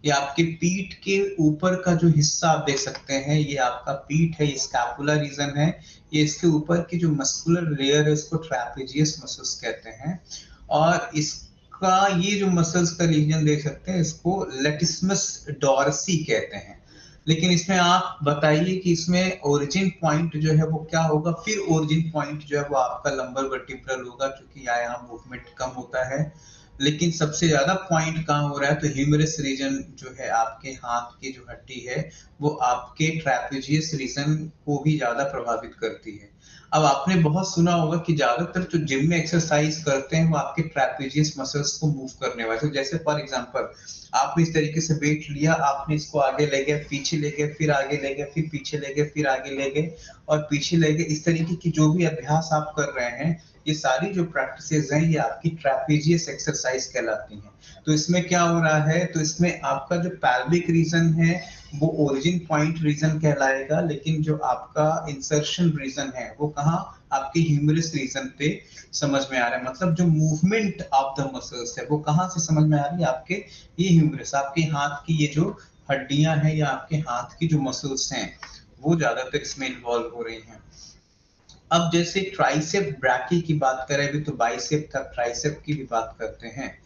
ये आपके पीठ के ऊपर का जो हिस्सा आप देख सकते हैं, ये आपका पीठ है, ये स्कैपुलर रीजन है, ये इसके ऊपर की जो मस्कुलर लेयर है इसको ट्रैपेजियस मसल्स कहते हैं। और इसका ये जो मसल्स का रीजन देख सकते हैं इसको लेटिस्मस डॉर्सी कहते हैं। लेकिन इसमें आप बताइए कि इसमें ओरिजिन पॉइंट जो है वो क्या होगा, फिर ओरिजिन पॉइंट जो है वो आपका लंबर वर्टिब्रल होगा, क्योंकि यहाँ मूवमेंट कम होता है। लेकिन सबसे ज्यादा पॉइंट कहाँ हो रहा है, तो ह्यूमरस रीजन जो है आपके हाथ की जो हड्डी है वो आपके ट्रैपेजियस रीजन को भी ज्यादा प्रभावित करती है। अब आपने बहुत सुना होगा कि ज्यादातर जो जिम में एक्सरसाइज करते हैं वो आपके ट्रैपेजियस मसल्स को मूव करने वाले, तो जैसे फॉर एग्जांपल आपने इस तरीके से वेट लिया, आपने इसको आगे ले गए, पीछे ले गए, फिर आगे ले गए, फिर पीछे ले गए, फिर आगे ले गए और पीछे ले गए, इस तरीके की जो भी अभ्यास आप कर रहे हैं, ये सारी जो प्रैक्टिसेस हैं ये आपकी ट्रैपेजियस एक्सरसाइज कहलाती हैं। तो इसमें क्या हो रहा है, तो इसमें आपका जो पैल्विक रीजन है वो ओरिजिन पॉइंट रीजन कहलाएगा, लेकिन जो आपका इंसर्शन रीजन है वो कहाँ, आपके ह्यूमरस रीजन पे समझ में आ रहा है। मतलब जो मूवमेंट ऑफ द मसल्स है वो कहाँ से समझ में आ रही है, आपके ये ह्यूमरस, आपके हाथ की ये जो हड्डियां हैं या आपके हाथ की जो मसल्स हैं वो ज्यादातर इसमें इन्वॉल्व हो रही हैं। अब जैसे ट्राइसेप ब्रैकी की बात करें अभी, तो बाइसेप था, ट्राइसेप की भी बात करते हैं।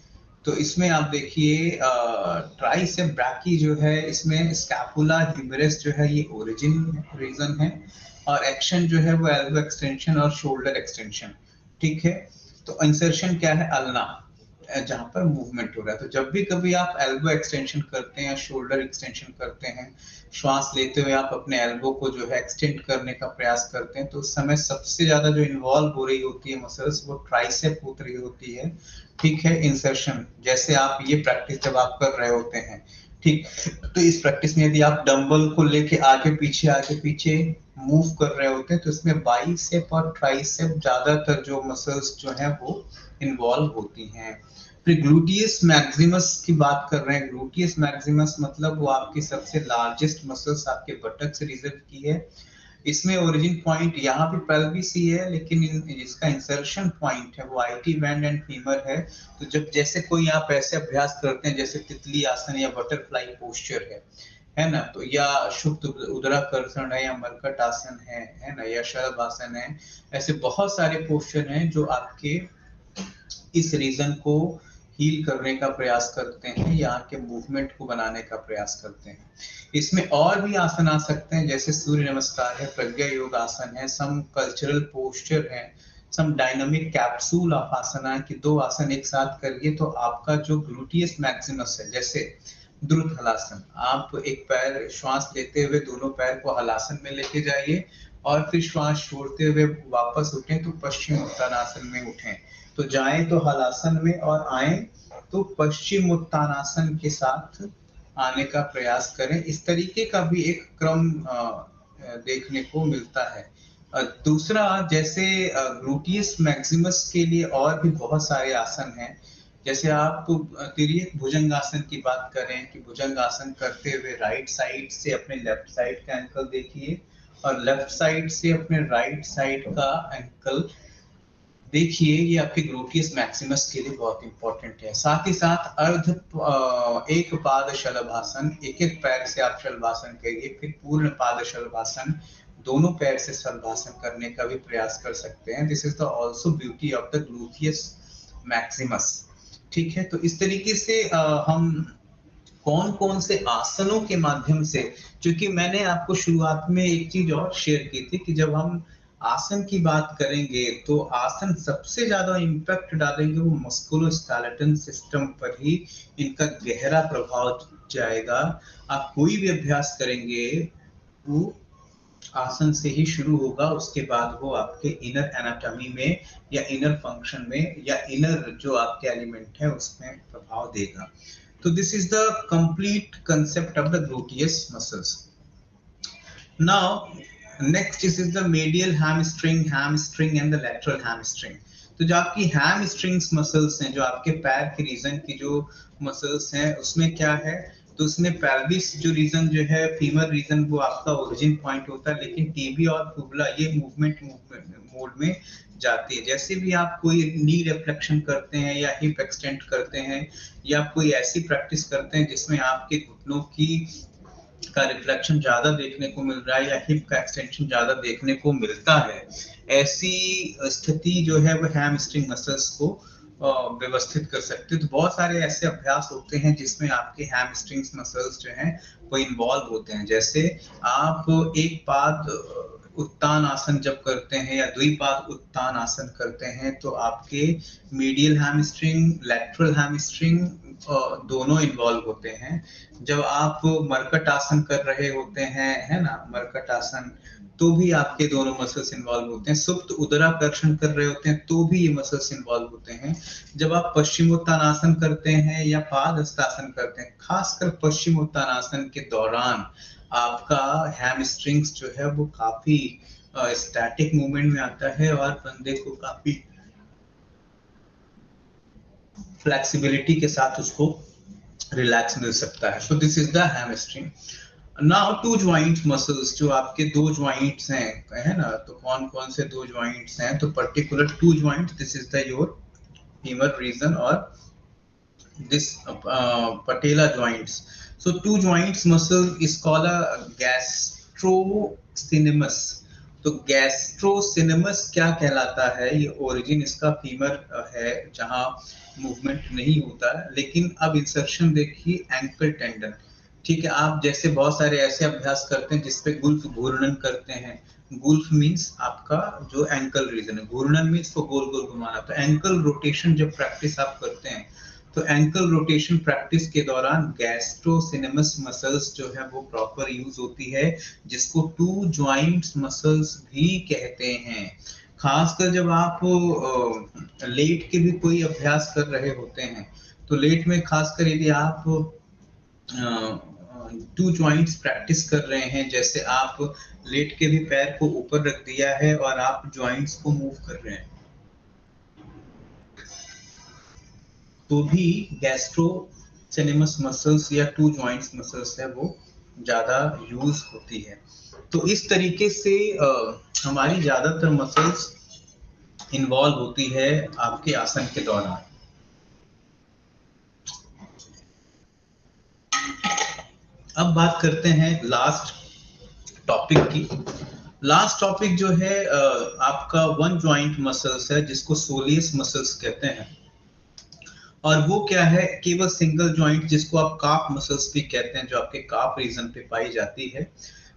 तो इसमें आप देखिए ट्राइसेप ब्रैकी जो है इसमें स्कैपुला ह्यूमरस जो है ये ओरिजिन रीजन है, और एक्शन जो है वो एल्बो एक्सटेंशन और शोल्डर एक्सटेंशन। ठीक है, तो इंसर्शन क्या है, अल्ना, जहां पर मूवमेंट हो रहा है। तो जब भी कभी आप एल्बो एक्सटेंशन करते हैं, शोल्डर एक्सटेंशन करते हैं, श्वास लेते हुए आप अपने एल्बो को जो है एक्सटेंड करने का प्रयास करते हैं, तो उस समय सबसे ज्यादा जो इन्वॉल्व हो रही होती है मसल्स वो ट्राइसेप हो रही होती है। ठीक है, इंसर्शन, जैसे आप ये प्रैक्टिस जब आप कर रहे होते हैं, ठीक, तो इस प्रैक्टिस में यदि आप डंबल को लेके आगे पीछे मूव कर रहे होते हैं तो इसमें बाइसेप और ट्राइसेप ज्यादातर जो मसल्स जो है वो इन्वॉल्व होती हैं। फिर ग्लूटियस मैक्सिमस की बात कर रहे हैं। ग्लूटियस मैक्सिमस मतलब वो आपकी सबसे लार्जेस्ट मसल्स आपके बटक से रिजल्ट की है। इसमें ओरिजिन पॉइंट यहाँ भी पेल्विस ही है, लेकिन इसका इंसर्शन पॉइंट है वो आईटी बैंड एंड फीमर है। तो जब जैसे कोई आप ऐसे अभ्यास करते हैं जैसे तितली आसन या बटरफ्लाई पोस्चर है ना, तो या शुद्ध उदराकर्षण है या मरकट आसन है ना, या शलभ आसन है, ऐसे बहुत सारे पोस्चर हैं जो आपके इस रीजन को हील करने का प्रयास करते हैं, यहाँ के मूवमेंट को बनाने का प्रयास करते हैं। इसमें और भी आसन आ सकते हैं, जैसे सूर्य नमस्कार है, प्रज्ञा योग आसन है, सम कल्चरल पोस्चर है, सम डायनामिक कैप्सूल ऑफ आसना, कि दो आसन एक साथ करिए तो आपका जो ग्लूटियस मैक्सिमस है, जैसे द्रुत हलासन, आप एक पैर श्वास लेते हुए दोनों पैर को हलासन में लेके जाइए और फिर श्वास छोड़ते हुए वापस उठें तो पश्चिम उत्तानासन में उठें। तो जाएं तो हलासन में और आए तो पश्चिम उत्तानासन के साथ आने का प्रयास करें। इस तरीके का भी एक क्रम देखने को मिलता है। दूसरा, जैसे ग्लूटियस मैक्सिमस के लिए और भी बहुत सारे आसन हैं। जैसे आप तिर्यक भुजंगासन की बात करें कि भुजंगासन करते हुए राइट साइड से अपने लेफ्ट साइड का एंकल देखिए और लेफ्ट साइड से अपने राइट साइड का एंकल देखिए, ये आपके ग्लूटियस मैक्सिमस के लिए बहुत इंपॉर्टेंट है। साथ ही साथ एक पाद शलभासन, एक एक पैर से आप शलभासन करिए, फिर पूर्ण पाद शलभासन, दोनों पैर से शलभासन करने का भी प्रयास कर सकते हैं। This is the also beauty of the gluteus Maximus. ठीक है, तो इस तरीके से हम कौन कौन से आसनों के माध्यम से, क्योंकि मैंने आपको शुरुआत में एक चीज और शेयर की थी कि जब हम आसन की बात करेंगे तो आसन सबसे ज्यादा इम्पैक्ट डालेंगे वो मस्कुलोस्केलेटल सिस्टम पर ही, इनका गहरा प्रभाव जाएगा। आप कोई भी अभ्यास करेंगे वो आसन से ही शुरू होगा, उसके बाद वो आपके इनर एनाटॉमी में या इनर फंक्शन में या इनर जो आपके एलिमेंट है उसमें प्रभाव देगा। तो this is the complete concept of the gluteus muscles. Now next is the medial hamstring and the lateral hamstring. तो जो आपकी हैमस्ट्रिंग्स मसल्स हैं, जो आपके पैर के रीजन की जो मसल्स हैं, उसमें क्या है, तो उसमें पेल्विस जो रीजन जो है, फीमर रीजन, वो आपका ओरिजिन पॉइंट होता है, लेकिन टीबी और फुबला ये मूवमेंट मोड में जाती है। जैसे भी आप कोई नी रिफ्लेक्शन करते हैं या हिप एक्सटेंड करते हैं या कोई ऐसी प्रैक्टिस करते हैं जिसमें आपके घुटनों की का रिफ्लेक्शन ज्यादा देखने को मिल रहा है या हिप का एक्सटेंशन ज्यादा देखने को मिलता है, ऐसी स्थिति जो है वो हैमस्ट्रिंग मसल्स को व्यवस्थित कर सकते हैं। तो बहुत सारे ऐसे अभ्यास होते हैं जिसमें आपके हैमस्ट्रिंग्स मसल्स जो हैं वो इन्वॉल्व होते हैं। जैसे आप एक पाद उत्तान आसन जब करते हैं या द्विपाद उत्तान आसन करते हैं तो आपके मीडियल हैमस्ट्रिंग, लैटरल हैमस्ट्रिंग दोनों इन्वॉल्व होते हैं। जब आप मरकट आसन कर रहे होते हैं, है ना, मरकट आसन, तो भी आपके दोनों मसल्स इन्वॉल्व होते हैं। सुप्त उदराकर्षण कर रहे होते हैं तो भी ये मसल्स इन्वॉल्व होते हैं। जब आप पश्चिमोत्तानासन करते हैं या पादहस्तासन करते हैं, खासकर पश्चिमोत्तानासन के दौरान आपका हैमस्ट्रिंग्स जो है वो काफी स्टैटिक मूवमेंट में आता है और बंदे को काफी फ्लेक्सिबिलिटी के साथ उसको रिलैक्स मिल सकता है। So this is the hamstring. Now two joint muscles, जो आपके दो जॉइंट्स हैं, है ना, तो कौन कौन से दो जॉइंट्स हैं? तो particular to joint, this is the your femur region और this patella joints. So two joints muscle is called a gastrocnemius. तो गैस्ट्रोसिनेमस क्या कहलाता है? ये ओरिजिन इसका फीमर है जहां मूवमेंट नहीं होता है, लेकिन अब इंसर्शन देखिए एंकल टेंडन। ठीक है, आप जैसे बहुत सारे ऐसे अभ्यास करते हैं जिसपे गुल्फ घूर्णन करते हैं। गुल्फ मींस आपका जो एंकल रीजन है, घूर्णन मींस तो गोल गोल घुमाना। तो एंकल रोटेशन जब प्रैक्टिस आप करते हैं तो एंकल रोटेशन प्रैक्टिस के दौरान गैस्ट्रोसिनेमस मसल्स जो है वो प्रॉपर यूज होती है, जिसको टू जॉइंट्स मसल्स भी कहते हैं। खासकर जब आप लेट के भी कोई अभ्यास कर रहे होते हैं, तो लेट में खासकर यदि आप टू जॉइंट्स प्रैक्टिस कर रहे हैं, जैसे आप लेट के भी पैर को ऊपर रख दिया है और आप जॉइंट्स को मूव कर रहे हैं, तो भी गैस्ट्रोसिनेमस मसल्स या टू जॉइंट्स मसल्स है वो ज्यादा यूज होती है। तो इस तरीके से हमारी ज्यादातर मसल्स इन्वॉल्व होती है आपके आसन के दौरान। अब बात करते हैं लास्ट टॉपिक की। लास्ट टॉपिक जो है आपका वन जॉइंट मसल्स है, जिसको सोलियस मसल्स कहते हैं। और वो क्या है? केवल सिंगल जॉइंट, जिसको आप काफ मसल्स भी कहते हैं, जो आपके काफ रीजन पे पाई जाती है।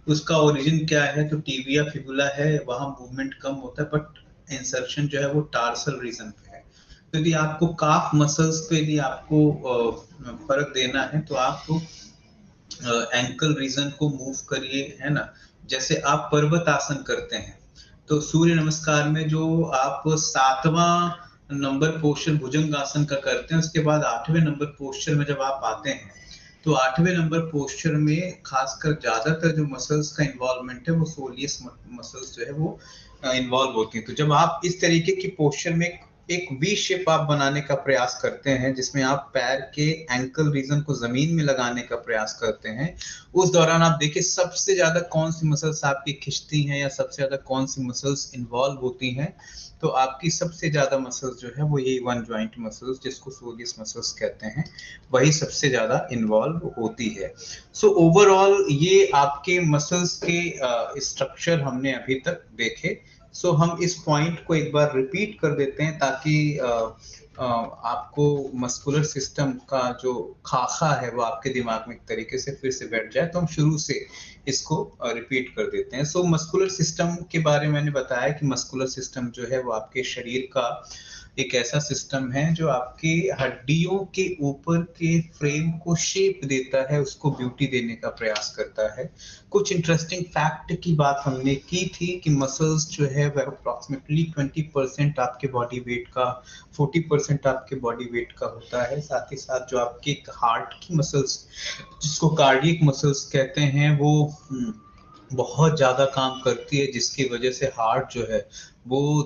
उसका ओरिजिन क्या है? तो टिबिया फिबुला है, वहां मूवमेंट कम होता है, बट इंसर्शन जो है वो टार्सल रीजन पे है। तो यदि आपको काफ मसल्स पे यदि आपको फर्क देना है तो आप एंकल रीजन को मूव करिए, है ना। जैसे आप पर्वत आसन करते हैं, तो सूर्य नमस्कार में जो आप 7वां नंबर पोस्चर भुजंग आसन का करते हैं, उसके बाद 8वें नंबर पोस्चर में जब आप आते हैं, तो 8वें नंबर पोस्चर में खासकर ज्यादातर जो मसल्स का इन्वॉल्वमेंट है वो सोलियस मसल्स जो है वो इन्वॉल्व होती हैं। तो जब आप इस तरीके की पोस्चर में एक वी शेप आप बनाने का प्रयास करते हैं, जिसमें आप पैर के एंकल रीजन को जमीन में लगाने का प्रयास करते हैं, उस दौरान आप देखिए सबसे ज्यादा कौन सी मसल्स आपकी खिंचती हैं या सबसे ज्यादा कौन सी मसल्स इन्वॉल्व होती हैं। तो आपकी सबसे ज्यादा मसल्स जो है वो यही वन जॉइंट मसल्स, जिसको सोलियस मसल्स कहते हैं, वही सबसे ज्यादा इन्वॉल्व होती है। सो ओवरऑल ये आपके मसल्स के स्ट्रक्चर हमने अभी तक देखे। सो हम इस पॉइंट को एक बार रिपीट कर देते हैं ताकि आपको मस्कुलर सिस्टम का जो खाका है वो आपके दिमाग में एक तरीके से फिर से बैठ जाए। तो हम शुरू से इसको रिपीट कर देते हैं। सो मस्कुलर सिस्टम के बारे में मैंने बताया कि मस्कुलर सिस्टम जो है वो आपके शरीर का एक ऐसा सिस्टम है जो आपके हड्डियों के ऊपर के फ्रेम को शेप देता है, उसको ब्यूटी देने का प्रयास करता है। कुछ इंटरेस्टिंग फैक्ट की बात हमने की थी कि मसल्स जो है वह अप्रोक्सीमेटली 20% आपके बॉडी वेट का, 40% आपके बॉडी वेट का होता है। साथ ही साथ जो आपके हार्ट की मसल्स, जिसको कार्डियक मसल्स कहते हैं, वो बहुत ज्यादा काम करती है, जिसकी वजह से हार्ट जो है वो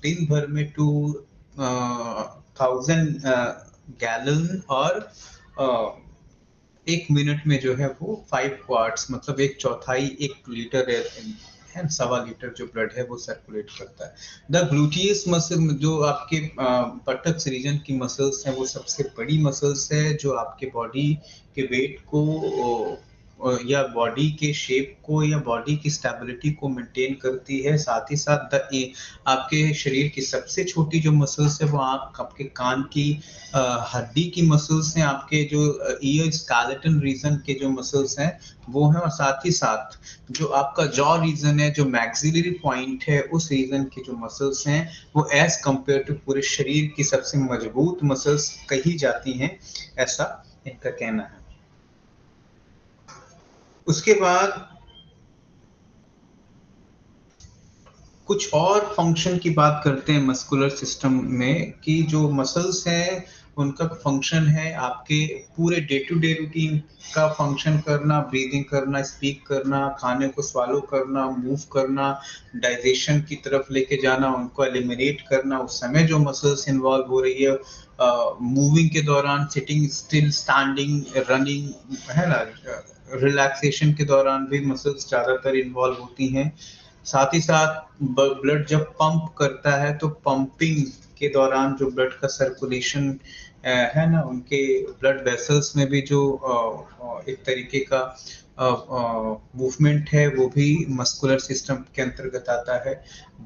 दिन भर में 2000 गैलन और 1 मिनट में जो है वो 5 क्वार्ट्स, मतलब 1/4 1 लीटर है, 1.25 लीटर जो ब्लड है वो सर्कुलेट करता है। द ग्लूटियस मसल, जो आपके बटक्स रीजन की मसल्स हैं, वो सबसे बड़ी मसल्स है जो आपके बॉडी के वेट को या बॉडी के शेप को या बॉडी की स्टेबिलिटी को मेंटेन करती है। साथ ही साथ आपके शरीर की सबसे छोटी जो मसल्स है वो आपके कान की हड्डी की मसल्स हैं, आपके जो ईयर स्केलेटन रीजन के जो मसल्स हैं वो हैं, और साथ ही साथ जो आपका जॉ रीजन है, जो मैक्सिलरी पॉइंट है, उस रीजन के जो मसल्स हैं वो एज कंपेयर टू पूरे शरीर की सबसे मजबूत मसल्स कही जाती हैं, ऐसा इनका कहना है। उसके बाद कुछ और फंक्शन की बात करते हैं मस्कुलर सिस्टम में, कि जो मसल्स हैं उनका फंक्शन है आपके पूरे डे टू डे रूटीन का फंक्शन करना, ब्रीदिंग करना, स्पीक करना, खाने को स्वालो करना, मूव करना, डाइजेशन की तरफ लेके जाना, उनको एलिमिनेट करना। उस समय जो मसल्स इन्वॉल्व हो रही है, मूविंग के दौरान, सिटिंग स्टिल, स्टैंडिंग, रनिंग, है ना, रिलैक्सेशन के दौरान भी मसल्स ज्यादातर इन्वॉल्व होती हैं। साथ ही साथ ब्लड जब पंप करता है तो पंपिंग के दौरान जो ब्लड का सर्कुलेशन है ना, उनके ब्लड वेसल्स में भी जो एक तरीके का मूवमेंट है वो भी मस्कुलर सिस्टम के अंतर्गत आता है।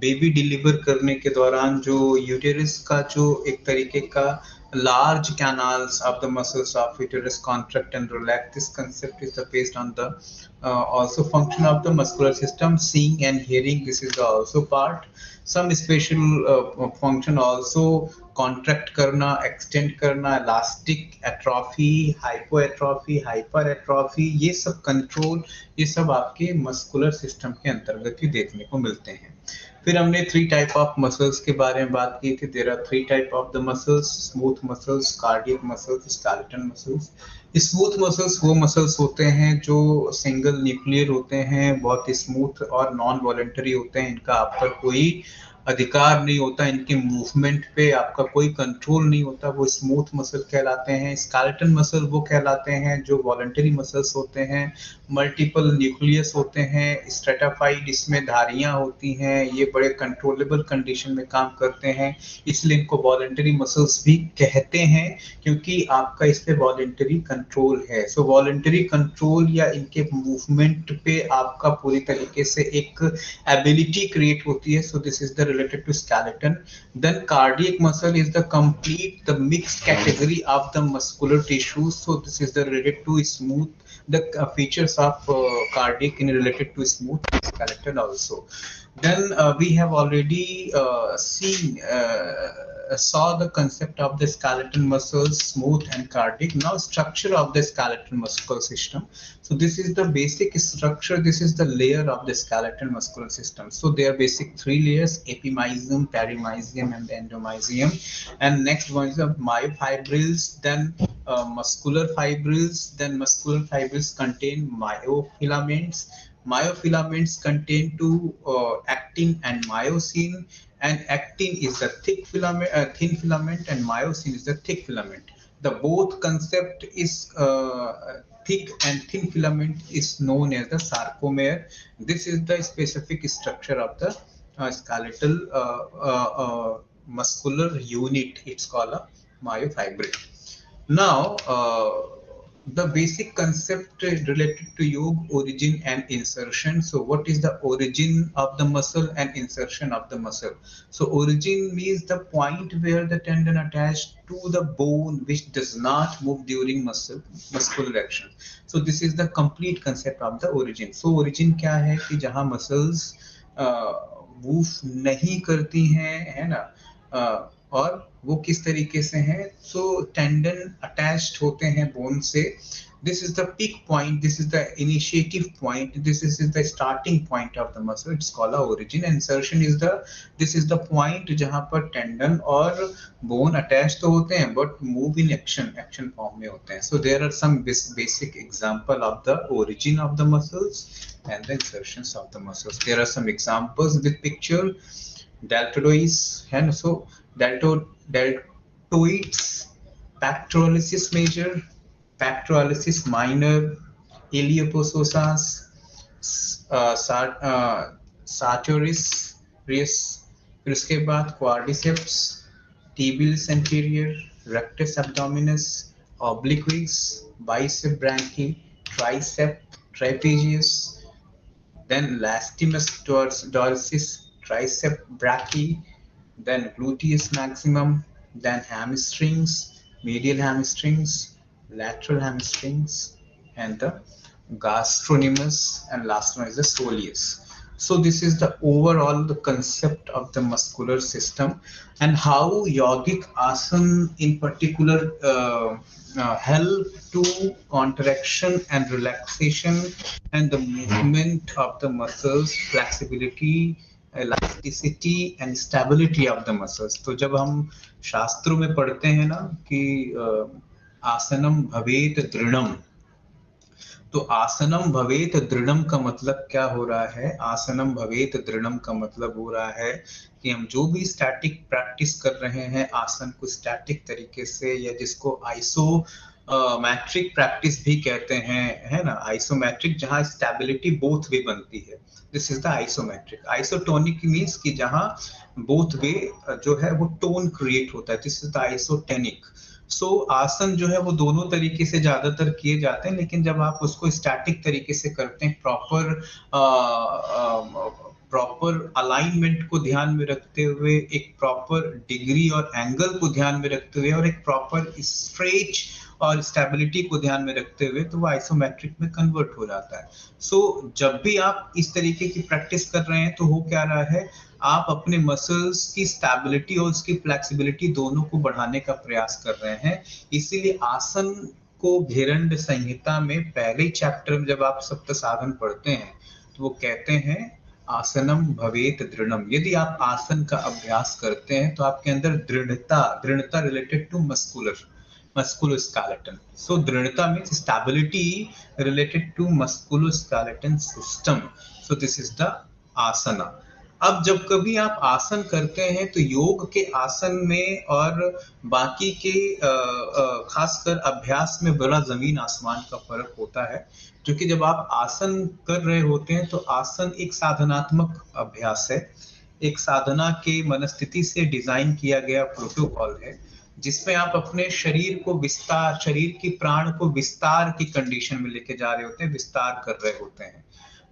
बेबी डिलीवर करने के दौरान जो यूटेरस का जो एक तरीके का large canals of the muscles of uterus contract and relax. This concept is based on the also function of the muscular system. Seeing and hearing, this is the also part. Some special function also contract करना, extend करना, elastic atrophy, hypoatrophy, hyperatrophy, ये सब कंट्रोल, ये सब आपके मस्कुलर सिस्टम के अंतर्गत ही देखने को मिलते हैं। फिर हमने 3 टाइप ऑफ मसल्स के बारे में बात की थी। There are 3 type of the muscles: smooth muscles, cardiac muscles, skeleton muscles. Smooth muscles वो मसल्स होते हैं जो सिंगल न्यूक्लियर होते हैं, बहुत स्मूथ और नॉन वॉलेंटरी होते हैं, इनका आप पर कोई अधिकार नहीं होता, इनके मूवमेंट पे आपका कोई कंट्रोल नहीं होता, वो स्मूथ मसल कहलाते हैं। स्केलेटन मसल वो कहलाते हैं जो वॉलंटरी मसल्स होते हैं, मल्टीपल न्यूक्लियस होते हैं, स्ट्रेटाफाइड, इसमें धारियां होती हैं, ये बड़े कंट्रोलेबल कंडीशन में काम करते हैं, इसलिए इनको वॉलंटरी मसल्स भी कहते हैं, क्योंकि आपका इस पे वॉलंटरी कंट्रोल है। सो वॉलंटरी कंट्रोल या इनके मूवमेंट पे आपका पूरी तरीके से एक एबिलिटी क्रिएट होती है। So this is the related to skeleton. Then cardiac muscle is the complete, the mixed category of the muscular tissues. So this is the related to smooth, the features of cardiac in related to smooth skeleton also. Then we have already saw the concept of the skeletal muscles, smooth and cardiac. Now structure of the skeletal muscular system. So this is the basic structure, this is the layer of the skeletal muscular system. So there are basic 3 layers: epimysium, perimysium and endomysium. And next one is the myofibrils, then muscular fibrils. Then muscular fibrils contain myofilaments. Myofilaments contain two actin and myosin, and actin is the thick filament, thin filament, and myosin is the thick filament. The both concept is thick and thin filament is known as the sarcomere. This is the specific structure of the skeletal muscular unit. It's called a myofibril. Now, the basic concept related to yoga: origin and insertion. So what is the origin of the muscle and insertion of the muscle? So origin means the point where the tendon attached to the bone which does not move during muscular action. So this is the complete concept of the origin. So origin क्या है कि जहाँ muscles मूव नहीं करती हैं, है ना, और वो किस तरीके से हैं, सो टेंडन अटैच्ड होते हैं बोन से. This is the peak point, this is the initiative point, this is the starting point of the muscle. It's called origin. Insertion is the, this is the point जहां पर टेंडन और बोन अटैच तो होते हैं but move in action form में होते हैं. So there are some basic example of the origin of the muscles and the insertions of the muscles. There are some examples with picture. Deltoids, and so deltoids, pectoralis major, pectoralis minor, iliopsoas, sartorius, फिर उसके बाद quadriceps, tibialis anterior, rectus abdominis, obliques, bicep brachii, tricep, trapezius, then latissimus dorsis, tricep brachii, then gluteus maximum, then hamstrings, medial hamstrings, lateral hamstrings, and the gastrocnemius, and last one is the soleus. So this is the overall the concept of the muscular system, and how yogic asana in particular help to contraction and relaxation and the movement of the muscles, flexibility, elasticity and stability of the muscles. तो जब हम शास्त्रों में पढ़ते हैं ना कि आसनम भवेत दृढ़म, तो आसनम भवेत दृढ़म का मतलब क्या हो रहा है? आसनम भवेत दृढ़म का मतलब हो रहा है कि हम जो भी स्टैटिक प्रैक्टिस कर रहे हैं आसन को स्टैटिक तरीके से, या जिसको आइसो मैट्रिक प्रैक्टिस भी कहते हैं, है ना, आइसोमेट्रिक, जहां स्टेबिलिटी बोथ वे बनती है, this is the isometric. Isotonic means कि जहां बोथ वे जो है वो टोन क्रिएट होता है, दिस इज द आइसोटेनिक। सो आसन जो है वो दोनों तरीके से ज्यादातर किए जाते हैं, लेकिन जब आप उसको स्टैटिक तरीके से करते हैं, प्रॉपर अलाइनमेंट को ध्यान में रखते हुए, एक प्रॉपर डिग्री और एंगल को ध्यान में रखते हुए, और एक प्रॉपर स्ट्रेच और स्टेबिलिटी को ध्यान में रखते हुए, तो वो आइसोमेट्रिक में कन्वर्ट हो जाता है। सो जब भी आप इस तरीके की प्रैक्टिस कर रहे हैं तो हो क्या रहा है, आप अपने मसल्स की स्टेबिलिटी और उसकी फ्लेक्सिबिलिटी दोनों को बढ़ाने का प्रयास कर रहे हैं। इसीलिए आसन को घेरंड संहिता में पहले चैप्टर में जब आप सप्त साधन पढ़ते हैं तो वो कहते हैं आसनम भवेत दृढ़म। यदि आप आसन का अभ्यास करते हैं तो आपके अंदर दृढ़ता रिलेटेड टू musculoskeleton. So दृढ़ता means stability related to musculoskeleton system. So this is the asana. अब जब कभी आप आसन करते हैं तो योग के आसन में और बाकी के खासकर अभ्यास में बड़ा जमीन आसमान का फर्क होता है, क्योंकि जब आप आसन कर रहे होते हैं तो आसन एक साधनात्मक अभ्यास है, एक साधना के मनस्थिति से डिजाइन किया गया प्रोटोकॉल है, जिसमें आप अपने शरीर को विस्तार, शरीर की प्राण को विस्तार की कंडीशन में लेके जा रहे होते हैं, विस्तार कर रहे होते हैं।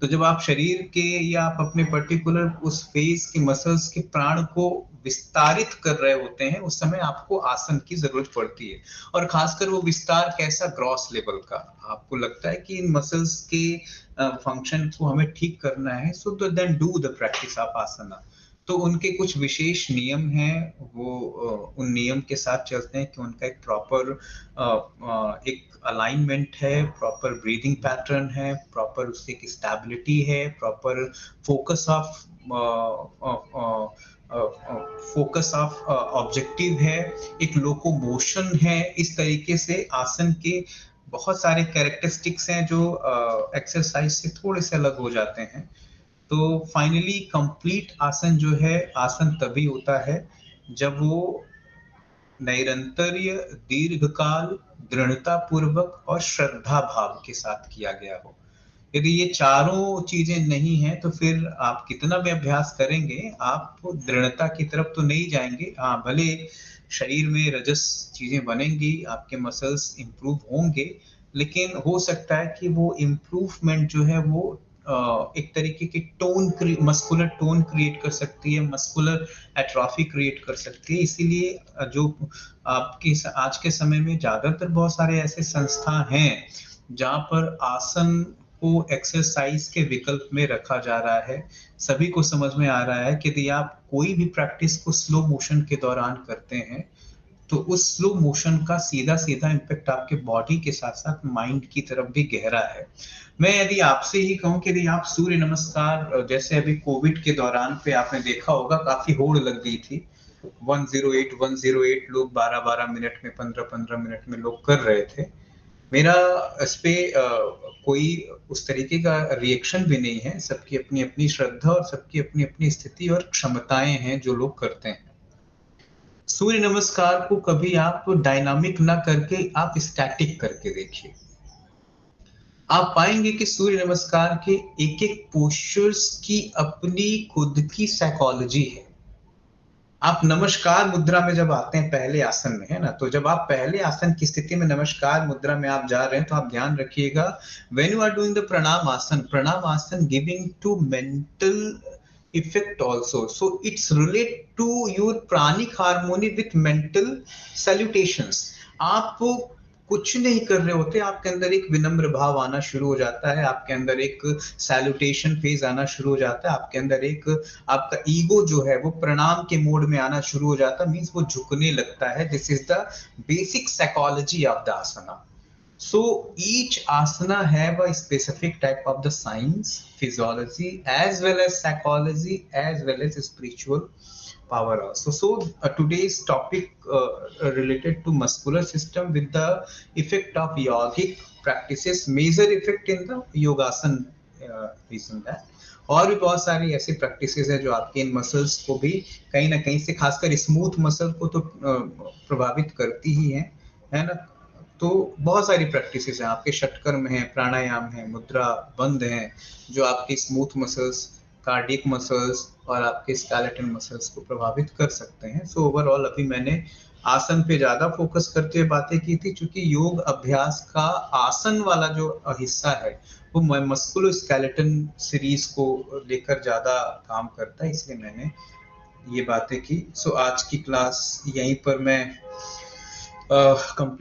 तो जब आप शरीर के या आप अपने पर्टिकुलर उस फेज के मसल्स के प्राण को विस्तारित कर रहे होते हैं, उस समय आपको आसन की जरूरत पड़ती है। और खासकर वो विस्तार कैसा, ग्रॉस लेवल का, आपको लगता है कि इन मसल्स के फंक्शन को हमें ठीक करना है, so then do the practice of asana. तो उनके कुछ विशेष नियम हैं, वो उन नियम के साथ चलते हैं कि उनका एक प्रॉपर एक अलाइनमेंट है, प्रॉपर ब्रीदिंग पैटर्न है, प्रॉपर उसकी एक स्टेबिलिटी है, प्रॉपर फोकस ऑफ ऑब्जेक्टिव है, एक लोकोमोशन है। इस तरीके से आसन के बहुत सारे कैरेक्टरिस्टिक्स हैं जो एक्सरसाइज से थोड़े से अलग हो जाते हैं। तो फाइनली कंप्लीट आसन जो है, आसन तभी होता है जब वो नैरंतर्य, दीर्घकाल, दृढ़ता पूर्वक और श्रद्धा भाव के साथ किया गया हो। यदि ये चारों चीजें नहीं हैं तो फिर आप कितना भी अभ्यास करेंगे, आप दृढ़ता की तरफ तो नहीं जाएंगे। हाँ, भले शरीर में रजस चीजें बनेंगी, आपके मसल्स इंप्रूव होंगे, लेकिन हो सकता है कि वो इम्प्रूवमेंट जो है वो एक तरीके की मस्कुलर टोन क्रिएट कर सकती है, मस्कुलर एट्रॉफी क्रिएट कर सकती है। इसीलिए जो आपकी आज के समय में ज्यादातर बहुत सारे ऐसे संस्था हैं जहां पर आसन को एक्सरसाइज के विकल्प में रखा जा रहा है। सभी को समझ में आ रहा है कि यदि आप कोई भी प्रैक्टिस को स्लो मोशन के दौरान करते हैं तो उस स्लो मोशन का सीधा सीधा इम्पैक्ट आपके बॉडी के साथ साथ माइंड की तरफ भी गहरा है। मैं यदि आपसे ही कहूं कि यदि आप सूर्य नमस्कार, जैसे अभी कोविड के दौरान पे आपने देखा होगा काफी होड़ लग गई थी, 108 लोग 12-12 मिनट में, 15-15 मिनट में लोग कर रहे थे। मेरा इस पे कोई उस तरीके का रिएक्शन भी नहीं है, सबकी अपनी अपनी श्रद्धा और सबकी अपनी अपनी स्थिति और क्षमताएं हैं जो लोग करते हैं। सूर्य नमस्कार को कभी आप डायनामिक ना करके आप स्टैटिक करके देखिए, आप पाएंगे कि सूर्य नमस्कार के एक एक पोस्चर्स की अपनी खुद की साइकोलॉजी है। आप नमस्कार मुद्रा में जब आते हैं पहले आसन में, है ना, तो जब आप पहले आसन की स्थिति में नमस्कार मुद्रा में आप जा रहे हैं तो आप ध्यान रखिएगा, when you are doing the प्रणाम आसन giving to mental effect also, so it's relate to your pranic harmony with mental salutations. आप कुछ नहीं कर रहे होते, आपके अंदर एक विनम्र भाव आना शुरू हो जाता है, आपके अंदर एक सैल्यूटेशन फेज आना शुरू हो जाता है, आपके अंदर एक आपका ईगो जो है वो प्रणाम के मोड में आना शुरू हो जाता है, मींस वो झुकने लगता है। This is the basic psychology of the asana. So each asana have a specific type of the science, physiology, as well as psychology, as well as spiritual power also. So today's topic related to muscular system with the effect of yogic practices, major effect in the yogasan reason that, और भी बहुत सारी ऐसी प्रैक्टिसेस है जो आपके इन मसल्स को भी कहीं ना कहीं से, खासकर स्मूथ मसल को तो प्रभावित करती ही है ना। तो बहुत सारी प्रैक्टिसेस हैं आपके, षटकर्म है, प्राणायाम है, मुद्रा बंद है, जो आपके स्मूथ मसल्स, कार्डियक मसल्स और आपके स्केलेटन मसल्स को प्रभावित कर सकते हैं। सो ओवरऑल अभी मैंने आसन पे ज्यादा फोकस करते हुए बातें की थी, क्योंकि योग अभ्यास का आसन वाला जो हिस्सा है वो मस्कुलो स्केलेटन सीरीज को लेकर ज्यादा काम करता है, इसलिए मैंने ये बातें की। सो आज की क्लास यहीं पर मैं